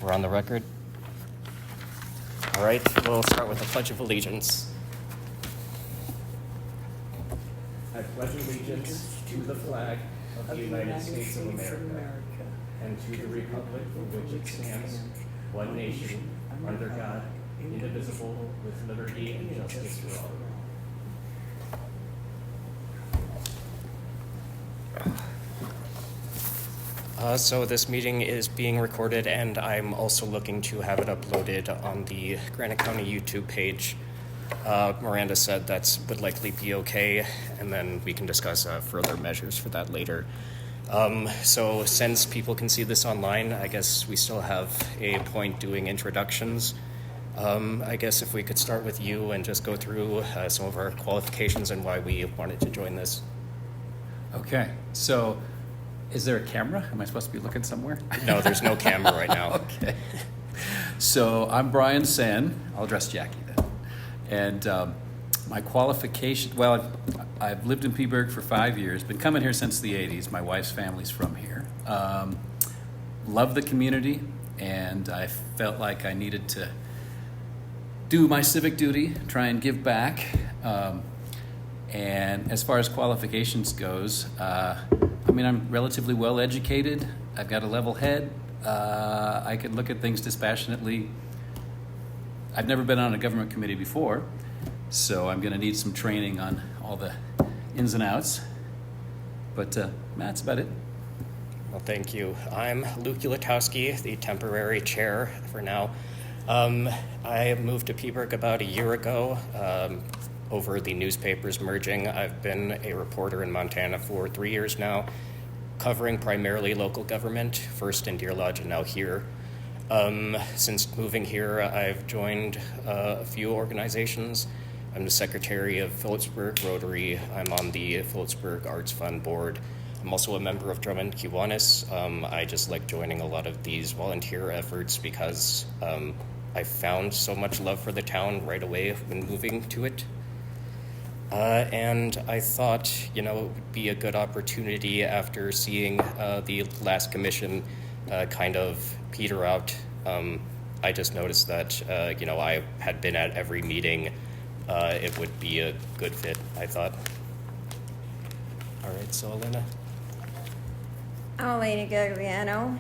We're on the record. All right, we'll start with the Pledge of Allegiance. I pledge allegiance to the flag of the United States of America and to the republic for which it stands, one nation, under God, indivisible, with liberty and justice for all. So this meeting is being recorded, and I'm also looking to have it uploaded on the Granite County YouTube page. Miranda said that would likely be okay, and then we can discuss further measures for that later. So since people can see this online, I guess we still have a point doing introductions. I guess if we could start with you and just go through some of our qualifications and why we wanted to join this. Okay, so is there a camera? Am I supposed to be looking somewhere? No, there's no camera right now. Okay. So I'm Brian Sen. I'll address Jackie then. And my qualification, well, I've lived in Peaburg for 5 years, been coming here since the 80s. My wife's family's from here. Love the community, and I felt like I needed to do my civic duty, try and give back. And as far as qualifications goes, I'm relatively well educated. I've got a level head. I can look at things dispassionately. I've never been on a government committee before, so I'm going to need some training on all the ins and outs. But that's about it. Well, thank you. I'm Luke Ulatowski, the temporary chair for now. I moved to Peaburg about a year ago. Over the newspapers merging. I've been a reporter in Montana for 3 years now, covering primarily local government, first in Deer Lodge and now here. Since moving here, I've joined a few organizations. I'm the secretary of Phillipsburg Rotary. I'm on the Phillipsburg Arts Fund board. I'm also a member of Drummond Kiwanis. I just like joining a lot of these volunteer efforts because I found so much love for the town right away when moving to it. And I thought, it would be a good opportunity after seeing the last commission kind of peter out. I just noticed that, I had been at every meeting. It would be a good fit, I thought. All right, so Elena. I'm Elena Gagliano.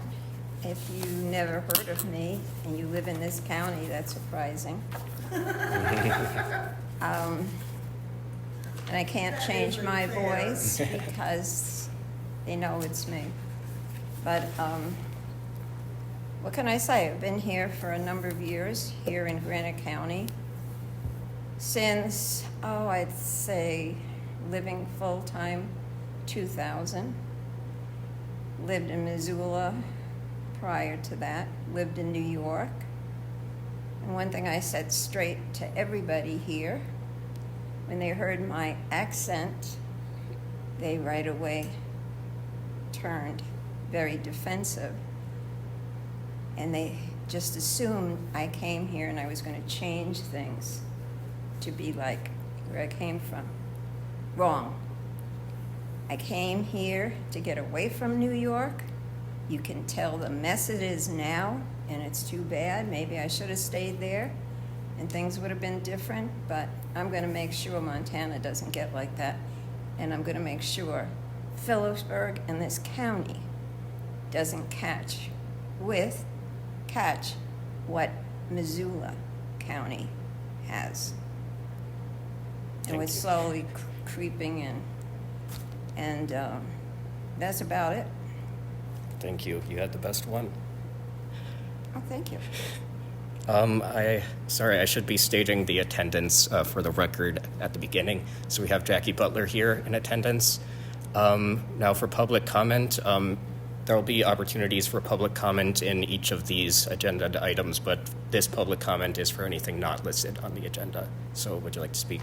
If you never heard of me and you live in this county, that's surprising. And I can't change my voice because they know it's me. But what can I say? I've been here for a number of years, here in Granite County, since, I'd say living full-time 2000. Lived in Missoula prior to that, lived in New York. And one thing I said straight to everybody here, when they heard my accent, they right away turned very defensive. And they just assumed I came here and I was going to change things to be like where I came from. Wrong. I came here to get away from New York. You can tell the mess it is now, and it's too bad. Maybe I should have stayed there and things would have been different, but I'm going to make sure Montana doesn't get like that, and I'm going to make sure Phillipsburg and this county doesn't catch what Missoula County has. And we're slowly creeping in. And that's about it. Thank you. You had the best one. Oh, thank you. I should be stating the attendance for the record at the beginning. So we have Jackie Butler here in attendance. Now for public comment, there will be opportunities for public comment in each of these agenda items, but this public comment is for anything not listed on the agenda. So would you like to speak?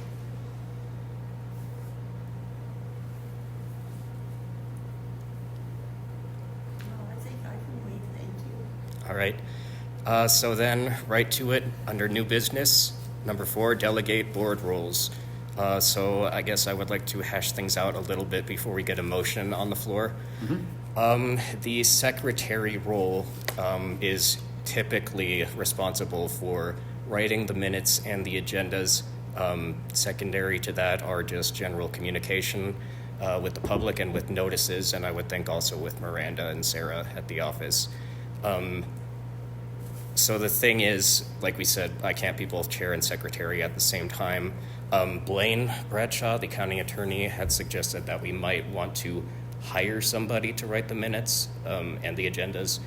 All right. So then, right to it, under new business, number 4, delegate board roles. So I guess I would like to hash things out a little bit before we get a motion on the floor. Mm-hmm. The secretary role is typically responsible for writing the minutes and the agendas. Secondary to that are just general communication with the public and with notices, and I would think also with Miranda and Sarah at the office. So the thing is, like we said, I can't be both chair and secretary at the same time. Blaine Bradshaw, the county attorney, had suggested that we might want to hire somebody to write the minutes and the agendas.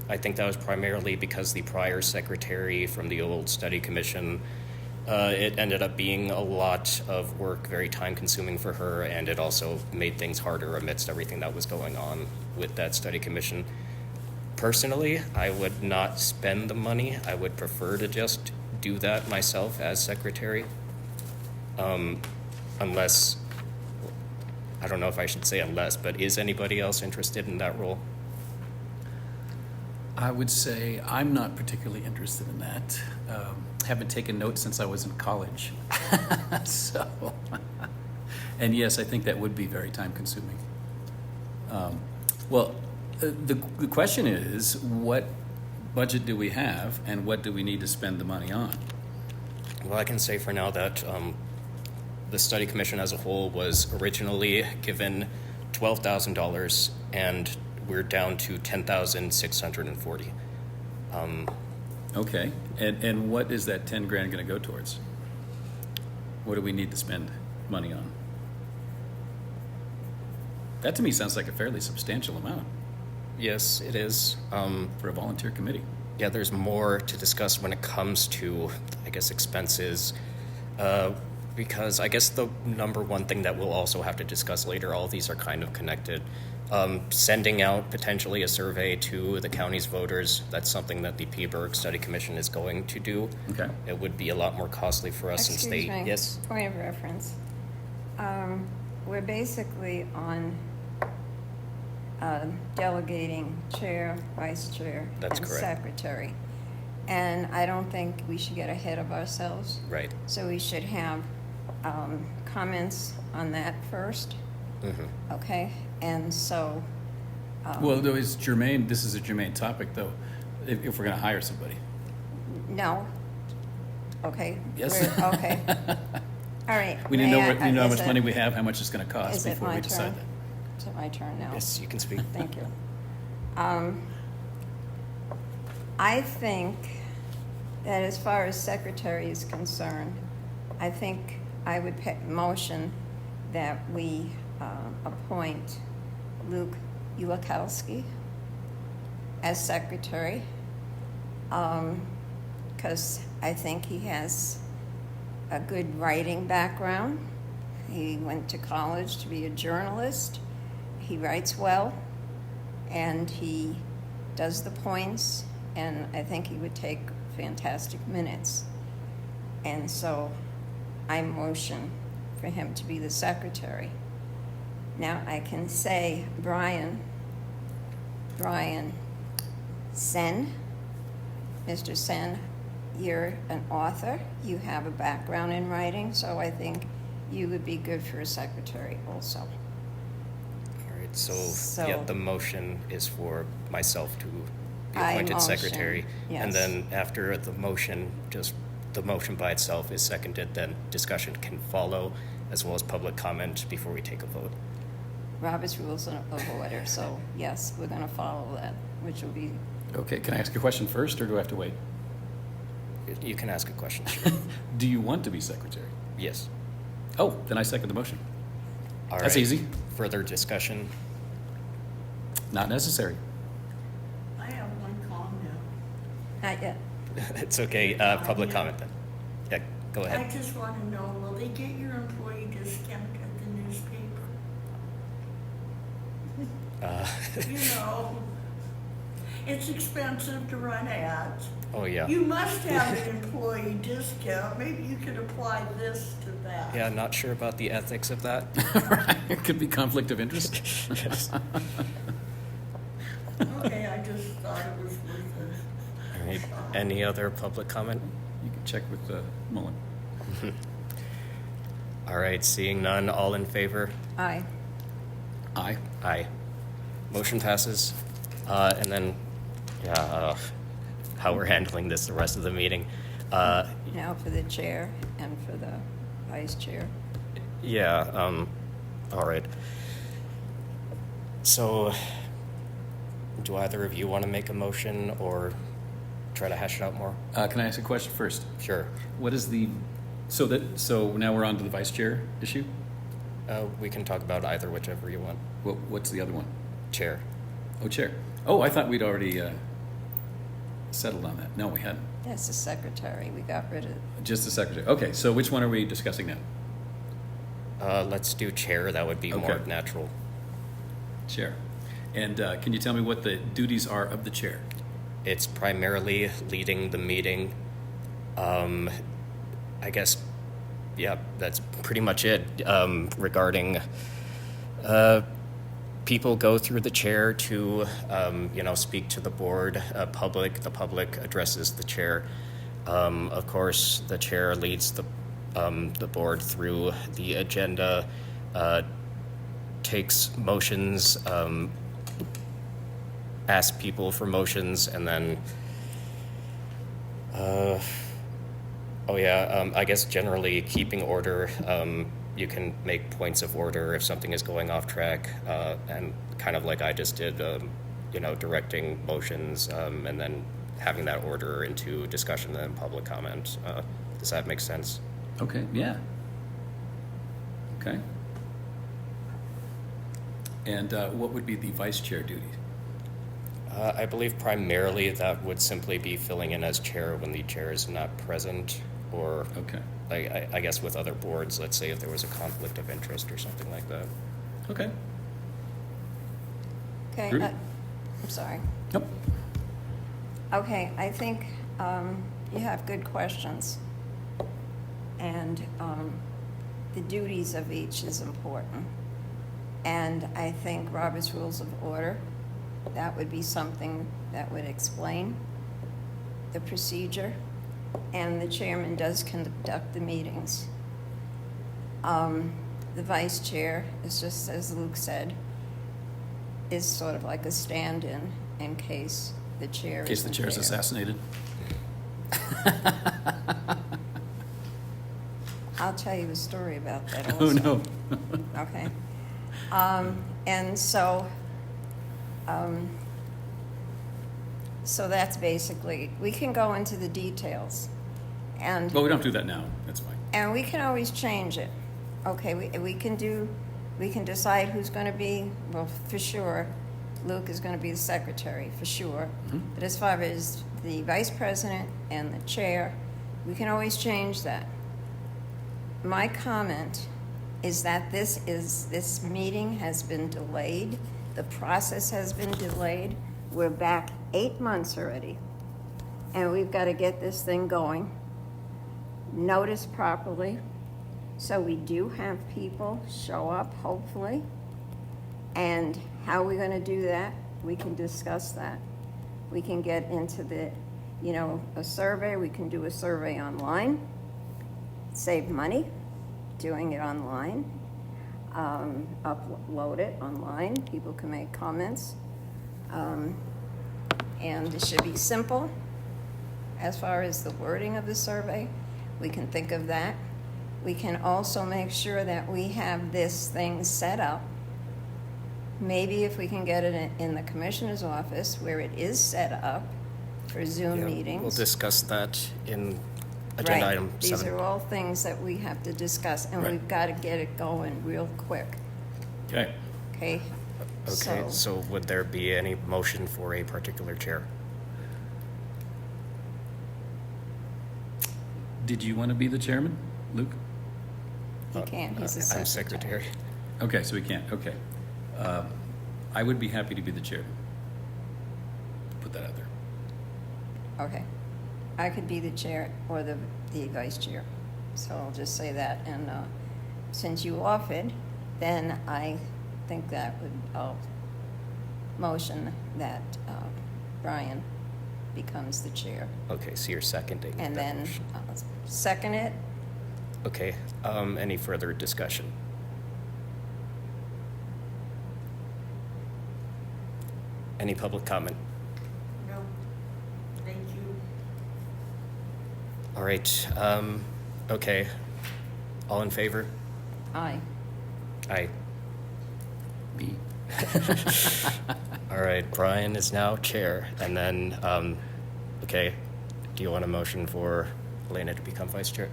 I think that was primarily because the prior secretary from the old study commission, it ended up being a lot of work, very time consuming for her, and it also made things harder amidst everything that was going on with that study commission. Personally, I would not spend the money. I would prefer to just do that myself as secretary. Unless, I don't know if I should say unless, but is anybody else interested in that role? I would say I'm not particularly interested in that. Haven't taken notes since I was in college. So, and yes, I think that would be very time consuming. The question is, what budget do we have and what do we need to spend the money on? Well, I can say for now that the study commission as a whole was originally given $12,000 and we're down to $10,640. Okay, and what is that 10 grand going to go towards? What do we need to spend money on? That to me sounds like a fairly substantial amount Yes, it is. for a volunteer committee. Yeah, there's more to discuss when it comes to, I guess, expenses. Because I guess the number one thing that we'll also have to discuss later, all of these are kind of connected. Sending out potentially a survey to the county's voters, that's something that the Peaburg Study Commission is going to do. Okay. It would be a lot more costly for us since Excuse they... me. Yes? Point of reference. We're basically on delegating chair, vice chair, That's and correct. secretary. And I don't think we should get ahead of ourselves. Right. So we should have comments on that first, Mm-hmm. okay? And so, Well, though it's germane, this is a germane topic, though, if we're going to hire somebody. no. Okay. Yes. Okay. All right. We need to know, May I- we know how is much it- money we have, how much it's going to cost Is it before my we decide turn? that. Is it my turn now? Yes, you can speak. Thank you. I think that as far as secretary is concerned, I think I would motion that we appoint Luke Ulikowski as secretary, because I think he has a good writing background. He went to college to be a journalist. He writes well, and he does the points, and I think he would take fantastic minutes. And so I motion for him to be the secretary. Now I can say, Brian Sen, Mr. Sen, you're an author, you have a background in writing, so I think you would be good for a secretary also. All right, So- yeah, the motion is for myself to be I appointed motion, secretary. yes. And then after the motion, just the motion by itself is seconded, then discussion can follow as well as public comment before we take a vote. Robert's Rules of Order, so yes, we're gonna follow that, which will be, Okay, can I ask a question first, or do I have to wait? You can ask a question, sure. Do you want to be secretary? Yes. Oh, then I second the motion. All That's right. easy. Further discussion? Not necessary. I have one comment. not yet. It's okay, public comment then. Yeah, go I ahead. just want to know, will they get your employee discount at the newspaper? You know, it's expensive to run ads. Oh, yeah. You must have an employee discount. Maybe you could apply this to that. Yeah, not sure about the ethics of that. It could be conflict of interest. Yes. Okay, I just thought it was worth it. All right, any other public comment? You can check with Mullen. All right, seeing none, all in favor? Aye. Aye. Aye. Motion passes. And then how we're handling this the rest of the meeting. Now for the chair and for the vice chair. All right. So, do either of you want to make a motion or try to hash it out more? Can I ask a question first? Sure. What is the, so now we're on to the vice chair issue? We can talk about either, whichever you want. What's the other one? Chair. Oh, chair. Oh, I thought we'd already settled on that. No, we hadn't. That's the secretary. We got rid of. Just the secretary. Okay, so which one are we discussing now? Let's do chair. That would be more Okay. natural. Chair. And can you tell me what the duties are of the chair? It's primarily leading the meeting. I guess, yeah, that's pretty much it. Regarding people go through the chair to, speak to the board, the public addresses the chair. Of course, the chair leads the board through the agenda, takes motions, asks people for motions, and then, I guess generally keeping order. You can make points of order if something is going off track, and kind of like I just did, directing motions, and then having that order into discussion and public comment. Does that make sense? Okay, yeah. Okay. And what would be the vice chair duties? I believe primarily that would simply be filling in as chair when the chair is not present, or Okay. I guess with other boards, let's say if there was a conflict of interest or something like that. Okay. Okay, Ruth? I'm sorry. Nope. Okay, I think you have good questions. And the duties of each is important. And I think Robert's Rules of Order, that would be something that would explain the procedure. And the chairman does conduct the meetings. The vice chair is just, as Luke said, is sort of like a stand-in in case the chair In case the isn't chair is there. assassinated. I'll tell you a story about that Oh, also. no. Okay. And so that's basically, we can go into the details. And, Well, we don't have to do that now. That's fine. and we can always change it. Okay, we can decide who's going to be, well, for sure, Luke is going to be the secretary, for sure. Mhm. But as far as the vice president and the chair, we can always change that. My comment is that this meeting has been delayed. The process has been delayed. We're back 8 months already. And we've got to get this thing going. Notice properly. So we do have people show up, hopefully. And how are we going to do that? We can discuss that. We can get into a survey. We can do a survey online. Save money doing it online. Upload it online. People can make comments. And it should be simple. As far as the wording of the survey, we can think of that. We can also make sure that we have this thing set up. Maybe if we can get it in the commissioner's office where it is set up for Zoom Yeah, meetings. we'll discuss that in agenda item These 7. are all things that we have to discuss, and Right. we've got to get it going real quick, Okay. okay? Okay, so would there be any motion for a particular chair? Did you want to be the chairman, Luke? He can't, he's the I'm secretary. secretary. Okay, so we can't. Okay. I would be happy to be the chair. Put that out there. Okay. I could be the chair or the vice chair. So I'll just say that. And since you offered, then I think that I'll motion that Brian becomes the chair. Okay, so you're seconding And that then motion. I'll second it. Okay, any further discussion? Any public comment? No. All right, okay. All in favor? Aye. Aye. Me. All right, Brian is now chair, and then, okay, do you want a motion for Elena to become vice chair?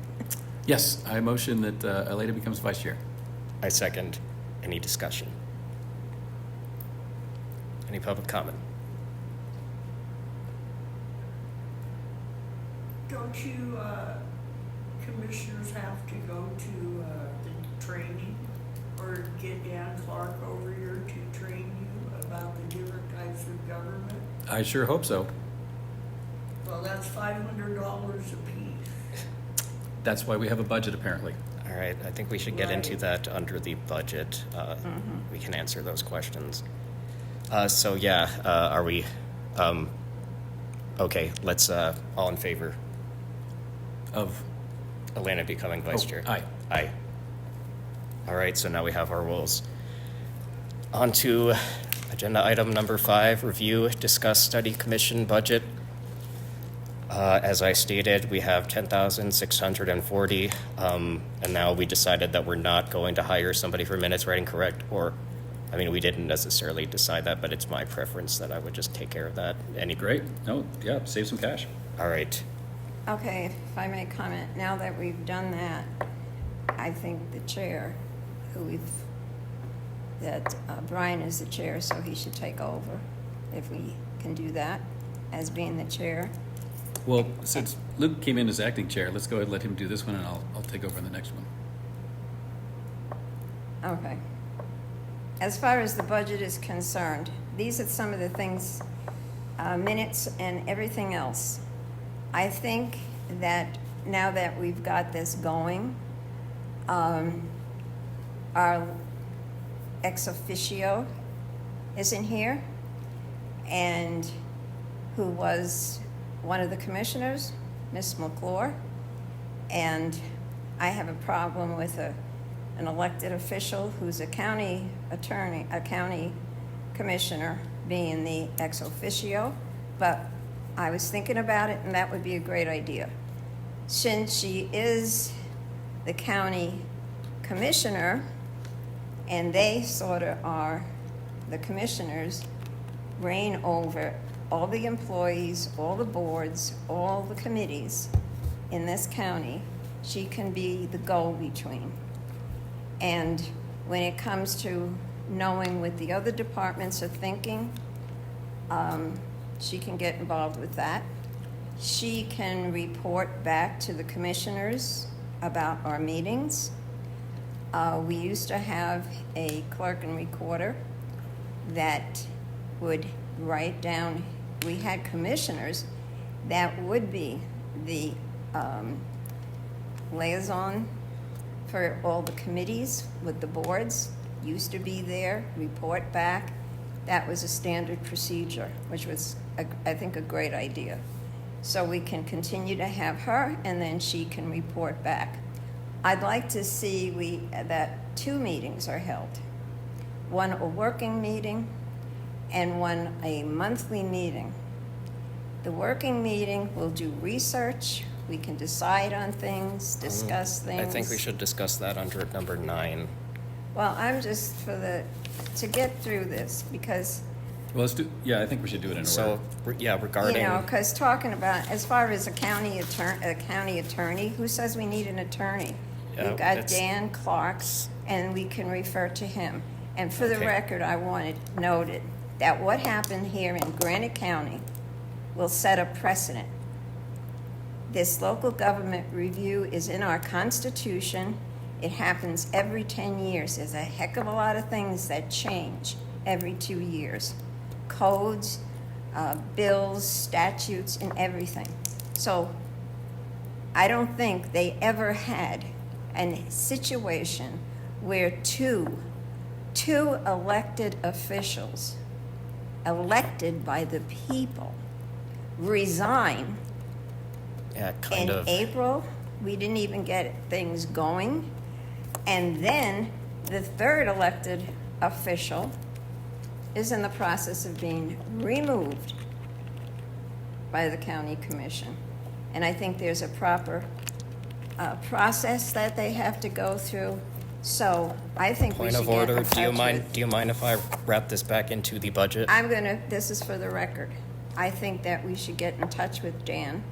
Yes, I motion that Elena becomes vice chair. I second. Any discussion? Any public comment? Don't you, commissioners have to go to, the training or get Dan Clark over here to train you about the different types of government? I sure hope so. Well, that's $500 apiece. That's why we have a budget, apparently. All right, I think we should get into Right. that under the budget. We can answer those questions. So yeah, are we, okay, let's, all in favor, Of Elena becoming vice Oh, chair? aye. Aye. All right, so now we have our rules. On to agenda item number 5, review, discuss, study commission budget. As I stated, we have 10,640, and now we decided that we're not going to hire somebody for minutes writing, correct? Or, I mean, we didn't necessarily decide that, but it's my preference that I would just take care of that. Any Great. No, yeah, save some cash. All right. Okay, if I may comment, now that we've done that, I think the chair, Brian is the chair, so he should take over if we can do that as being the chair. Well, since Luke came in as acting chair, let's go ahead and let him do this one, and I'll take over on the next one. Okay. As far as the budget is concerned, these are some of the things, minutes and everything else. I think that now that we've got this going, our ex officio isn't here, and who was one of the commissioners, Miss McClure, and I have a problem with an elected official who's a county attorney, a county commissioner, being the ex officio, but I was thinking about it, and that would be a great idea. Since she is the county commissioner, and they sort of are, the commissioners reign over all the employees, all the boards, all the committees in this county, she can be the go-between. And when it comes to knowing what the other departments are thinking, she can get involved with that. She can report back to the commissioners about our meetings. We used to have a clerk and recorder that would write down, we had commissioners that would be the liaison for all the committees with the boards, used to be there, report back. That was a standard procedure, which was, I think, a great idea. So we can continue to have her, and then she can report back. I'd like to see that 2 meetings are held. One a working meeting, and one a monthly meeting. The working meeting will do research, we can decide on things, discuss things. I think we should discuss that under number 9. Well, I'm just to get through this, because, Well, let's do, yeah, I think we should do it in order. So, yeah, regarding, you know, because talking about, as far as a county attorney, who says we need an attorney? Yeah, We've got it's- Dan Clark, and we can refer to him. And for the Okay. record, I want it noted that what happened here in Granite County will set a precedent. This local government review is in our Constitution. It happens every 10 years. There's a heck of a lot of things that change every 2 years. Codes, bills, statutes, and everything. So I don't think they ever had a situation where two elected officials, elected by the people, resign. yeah, kind In of. April, we didn't even get things going. And then the third elected official is in the process of being removed by the county commission. And I think there's a proper process that they have to go through. So I think we Point should of get in order, touch with. do you mind if I wrap this back into the budget? This is for the record. I think that we should get in touch with Dan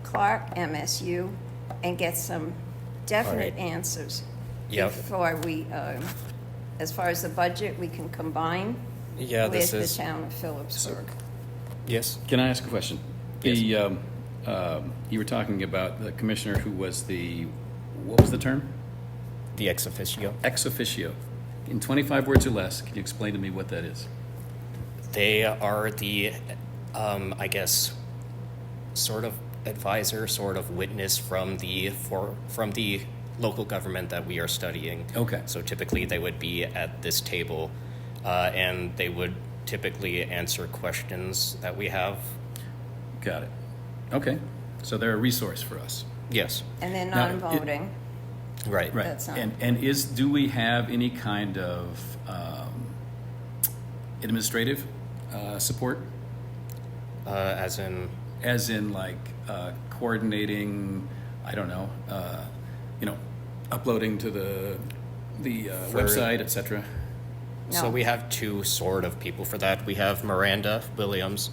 Clark, MSU, and get some definite All right. answers. Yep. Before we, as far as the budget, we can combine Yeah, with this the is, town of Phillipsburg. yes, Can I ask a question? Yes. You were talking about the commissioner who was what was the term? the ex officio. Ex officio. In 25 words or less, can you explain to me what that is? They are the, I guess, sort of advisor, sort of witness from the local government that we are studying. Okay. So typically they would be at this table, and they would typically answer questions that we have. Got it. Okay. So they're a resource for us. Yes, And they're Now, non-voting. right. Right. That's not- And do we have any kind of administrative support? As in, As in like coordinating, I don't know, uploading to the For- website, et cetera? so No. we have two sort of people for that. We have Miranda Williams,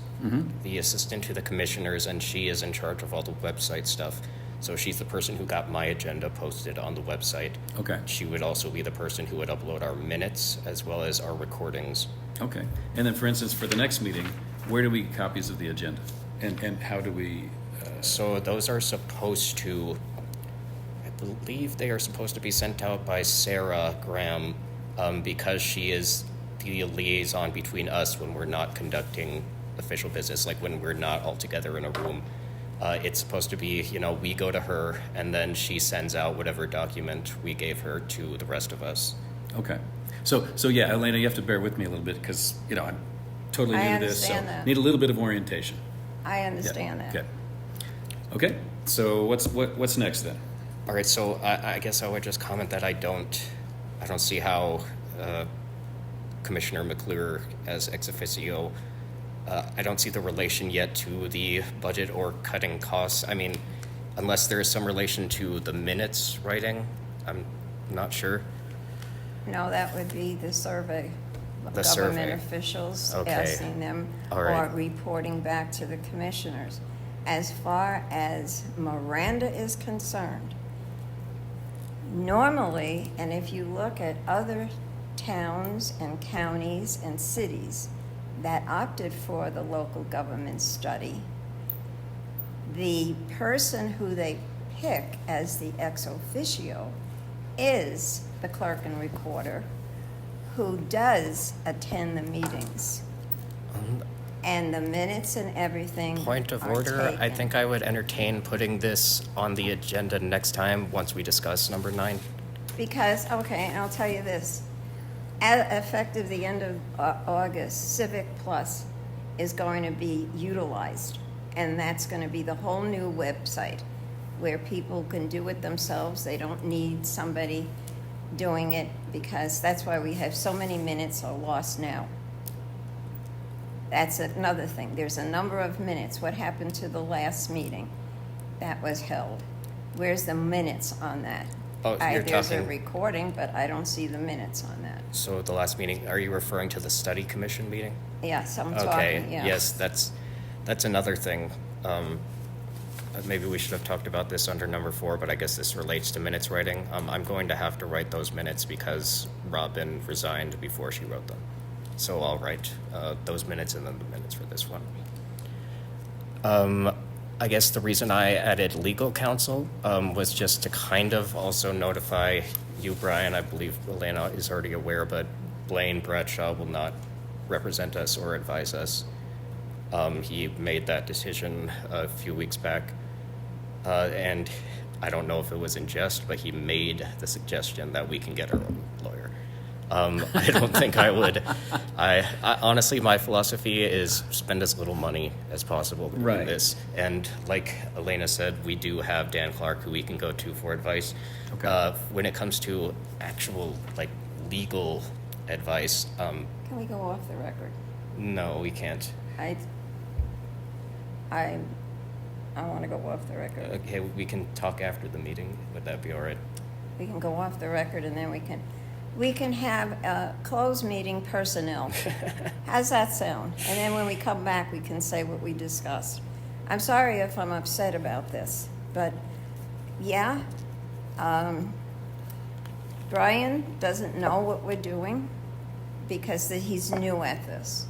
the assistant to the commissioners, and she is in charge of all the website stuff. So she's the person who got my agenda posted on the website. Okay. She would also be the person who would upload our minutes as well as our recordings. Okay. And then, for instance, for the next meeting, where do we get copies of the agenda? And how do we, So those are supposed to, I believe they are supposed to be sent out by Sarah Graham, because she is the liaison between us when we're not conducting official business, like when we're not all together in a room. It's supposed to be, we go to her and then she sends out whatever document we gave her to the rest of us. okay. So yeah, Elena, you have to bear with me a little bit because, I'm totally I new to this. So understand that. need a little bit of orientation. I Yeah. understand that. Okay. Okay. So what's next then? All right, so I guess I would just comment that I don't see how Commissioner McClure as ex officio, I don't see the relation yet to the budget or cutting costs. I mean, unless there is some relation to the minutes writing, I'm not sure. No, that would be the survey. The Government survey. officials Okay. asking them All or right. reporting back to the commissioners. As far as Miranda is concerned, normally, and if you look at other towns and counties and cities that opted for the local government study, the person who they pick as the ex officio is the clerk and recorder who does attend the meetings. And the minutes and everything Point of are order, I taken. think I would entertain putting this on the agenda next time once we discuss number 9. Because, okay, and I'll tell you this, effective the end of August, Civic Plus is going to be utilized. And that's going to be the whole new website where people can do it themselves. They don't need somebody doing it because that's why we have so many minutes are lost now. That's another thing. There's a number of minutes. What happened to the last meeting that was held? Where's the minutes on that? Oh, you're There's a talking- recording, but I don't see the minutes on that. So the last meeting, are you referring to the study commission meeting? Yes, I'm Okay, talking, yeah. yes, that's another thing. Maybe we should have talked about this under number 4, but I guess this relates to minutes writing. I'm going to have to write those minutes because Robin resigned before she wrote them. So I'll write those minutes and then the minutes for this one. I guess the reason I added legal counsel was just to kind of also notify you, Brian. I believe Elena is already aware, but Blaine Bradshaw will not represent us or advise us. He made that decision a few weeks back, and I don't know if it was in jest, but he made the suggestion that we can get our own lawyer. I don't think I would. I honestly, my philosophy is spend as little money as possible to Right. do this. And like Elena said, we do have Dan Clark who we can go to for advice. Okay. When it comes to actual legal advice, Can we go off the record? no, we can't. I I want to go off the record. Okay, we can talk after the meeting. Would that be all right? We can go off the record and then we can have a closed meeting personnel. How's that sound? And then when we come back, we can say what we discussed. I'm sorry if I'm upset about this, but yeah, Brian doesn't know what we're doing because he's new at this,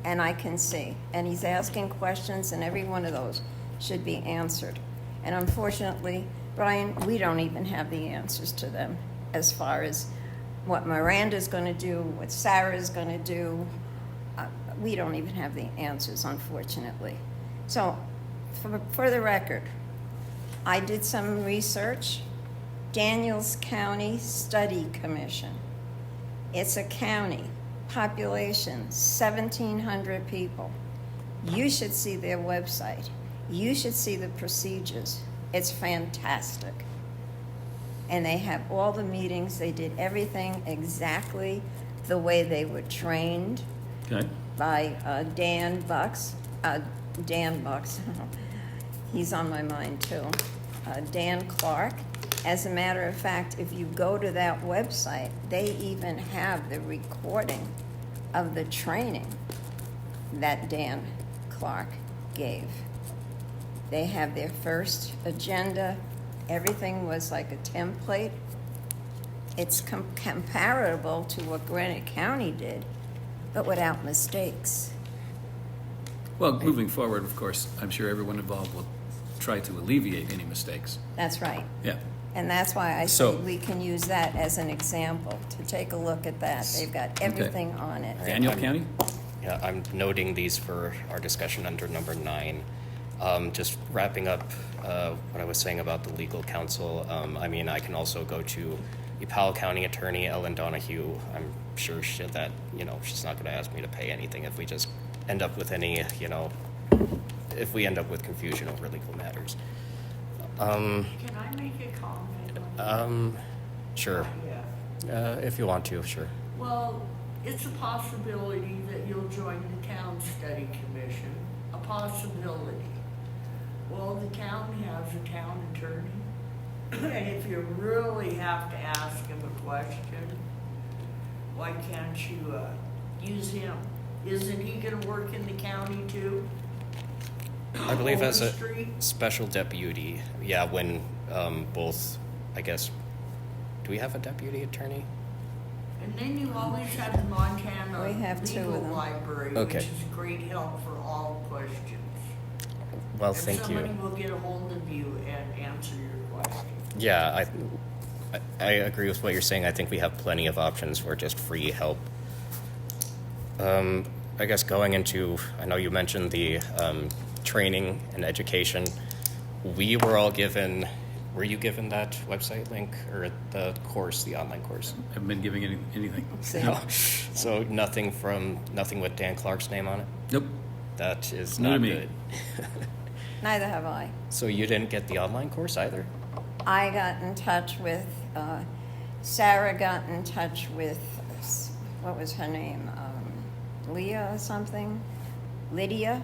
and I can see. And he's asking questions, and every one of those should be answered. And unfortunately, Brian, we don't even have the answers to them as far as what Miranda's going to do, what Sarah's going to do. We don't even have the answers, unfortunately. So, for the record, I did some research. Daniels County Study Commission. It's a county, population 1,700 people. You should see their website. You should see the procedures. It's fantastic. And they have all the meetings. They did everything exactly the way they were trained Okay. by Dan Bucks. Dan Bucks. He's on my mind too. Dan Clark. As a matter of fact, if you go to that website, they even have the recording of the training that Dan Clark gave. They have their first agenda. Everything was like a template. It's comparable to what Granite County did, but without mistakes. Well, moving forward, of course, I'm sure everyone involved will try to alleviate any mistakes. That's right. Yeah. And that's why I So- say we can use that as an example, to take a look at that. They've got everything on it. Daniel County? Yeah, I'm noting these for our discussion under number 9. Just wrapping up what I was saying about the legal counsel. I mean, I can also go to the Powell County Attorney, Ellen Donahue. I'm sure that, she's not going to ask me to pay anything if we just end up with any, if we end up with confusion over legal matters. Can I make a comment on that? Sure. Yeah. If you want to, sure. Well, it's a possibility that you'll join the town study commission, a possibility. Well, the town has a town attorney, and if you really have to ask him a question, why can't you use him? Isn't he gonna work in the county too? I believe as a Overstreet? special deputy, yeah, when both, I guess, do we have a deputy attorney? And then you always have the Montana We have 2 of Legal them. Library, Okay. which is a great help for all questions. Well, thank And somebody you. will get a hold of you and answer your question. Yeah, I agree with what you're saying. I think we have plenty of options for just free help. I guess going into, I know you mentioned the training and education. We were all given, were you given that website link or the course, the online course? Haven't been giving anything. No. So nothing with Dan Clark's name on it? Nope. That is New to not me. good. Neither have I. So you didn't get the online course either? I got in touch with, Sarah got in touch with, what was her name? Leah or something? Lydia.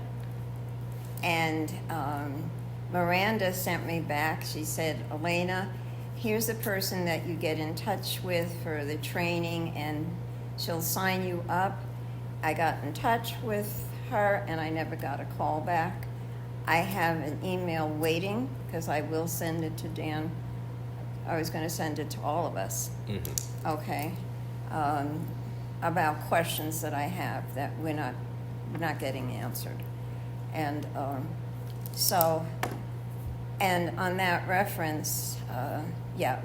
And Miranda sent me back. She said, Elena, here's the person that you get in touch with for the training, and she'll sign you up. I got in touch with her, and I never got a call back. I have an email waiting, because I will send it to Dan. I was going to send it to all of us, Mm-hmm. okay? About questions that I have that we're not getting answered. And and on that reference, yeah,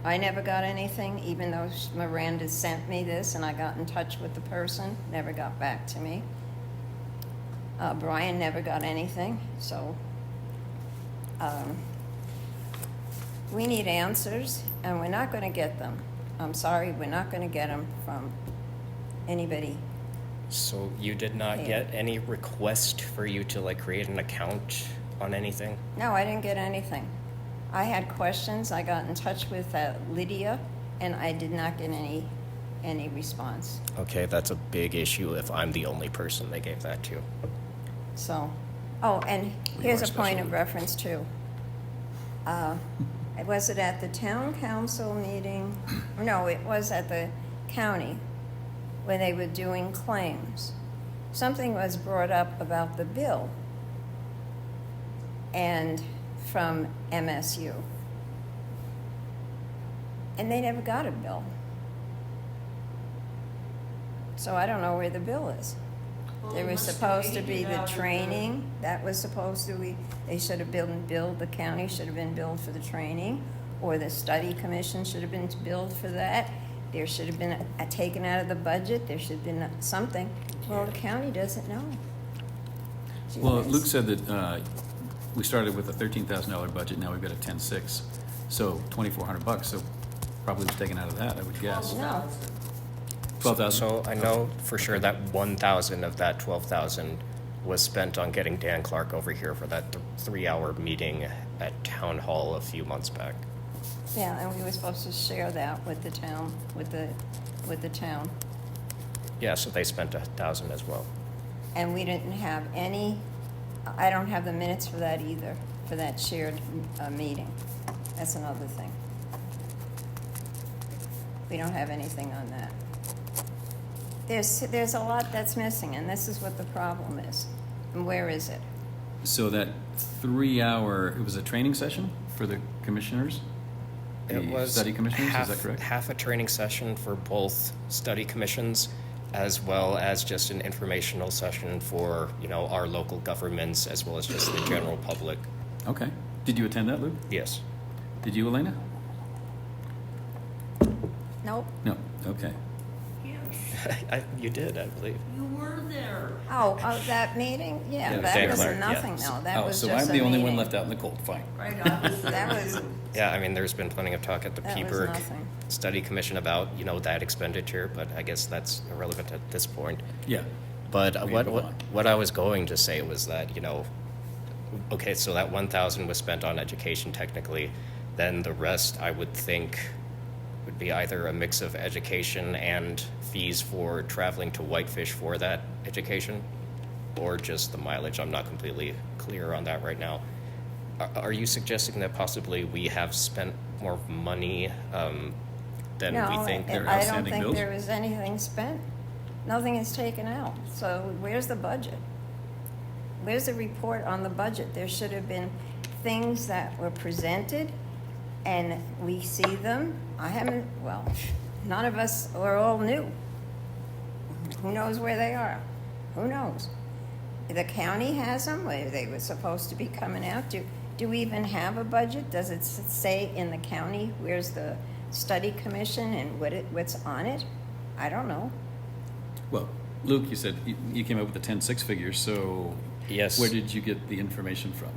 I never got anything, even though Miranda sent me this and I got in touch with the person, never got back to me. Brian never got anything, so we need answers, and we're not going to get them. I'm sorry, we're not going to get them from anybody. So you did not Yeah. get any request for you to create an account on anything? No, I didn't get anything. I had questions. I got in touch with Lydia, and I did not get any response. Okay, that's a big issue if I'm the only person they gave that to. So, Oh, and here's a special point of week. reference too. Was it at the town council meeting? No, it was at the county when they were doing claims. Something was brought up about the bill and from MSU. And they never got a bill. So I don't know where the bill is. Well, There they was must have supposed to be taken it the out of training, that was supposed to be, they should have billed, the county should have been billed for the training, or the study commission should have been billed for that. There should have been taken out of the budget, there should have been something. Well, the county doesn't know. Gee Well, whiz. Luke said that we started with a $13,000 budget, now we've got a 10.6, so $2,400, so probably was taken out of that, I would guess. No. 12,000? So I know for sure that 1,000 of that 12,000 was spent on getting Dan Clark over here for that 3-hour meeting at Town Hall a few months back. Yeah, and we were supposed to share that with the town, with the town. Yeah, so they spent 1,000 as well. And we didn't have any, I don't have the minutes for that either, for that shared meeting. That's another thing. We don't have anything on that. There's a lot that's missing, and this is what the problem is. And where is it? So that 3-hour, it was a training session for the commissioners? It The was study commissioners, is that correct? half a training session for both study commissions, as well as just an informational session for, you know, our local governments, as well as just the general public. Okay. Did you attend that, Luke? Yes. Did you, Elena? Nope. No, okay. Yes, You did, I believe. you were there. Oh, that meeting? Yeah, Yeah, that Dan was Clark, yeah. nothing, though. That Oh, was so just I'm a the only one meeting. left out in the cold, fine. Right, I was That there was- too. Yeah, I mean, there's been plenty of talk at the That was Peaburg nothing. Study Commission about, you know, that expenditure, but I guess that's irrelevant at this point. Yeah. But We what, move what on. what I was going to say was that, you know, okay, so that 1,000 was spent on education technically, then the rest I would think would be either a mix of education and fees for traveling to Whitefish for that education, or just the mileage. I'm not completely clear on that right now. Are you suggesting that possibly we have spent more money than we think? There are I don't outstanding think bills? there was anything spent. Nothing is taken out. So where's the budget? Where's the report on the budget? There should have been things that were presented, and we see them. I haven't, well, none of us are all new. Who knows where they are? Who knows? The county has them, where they were supposed to be coming out. Do we even have a budget? Does it say in the county where's the study commission and what's on it? I don't know. Well, Luke, you said you came up with the 10.6 figures, so Yes. where did you get the information from?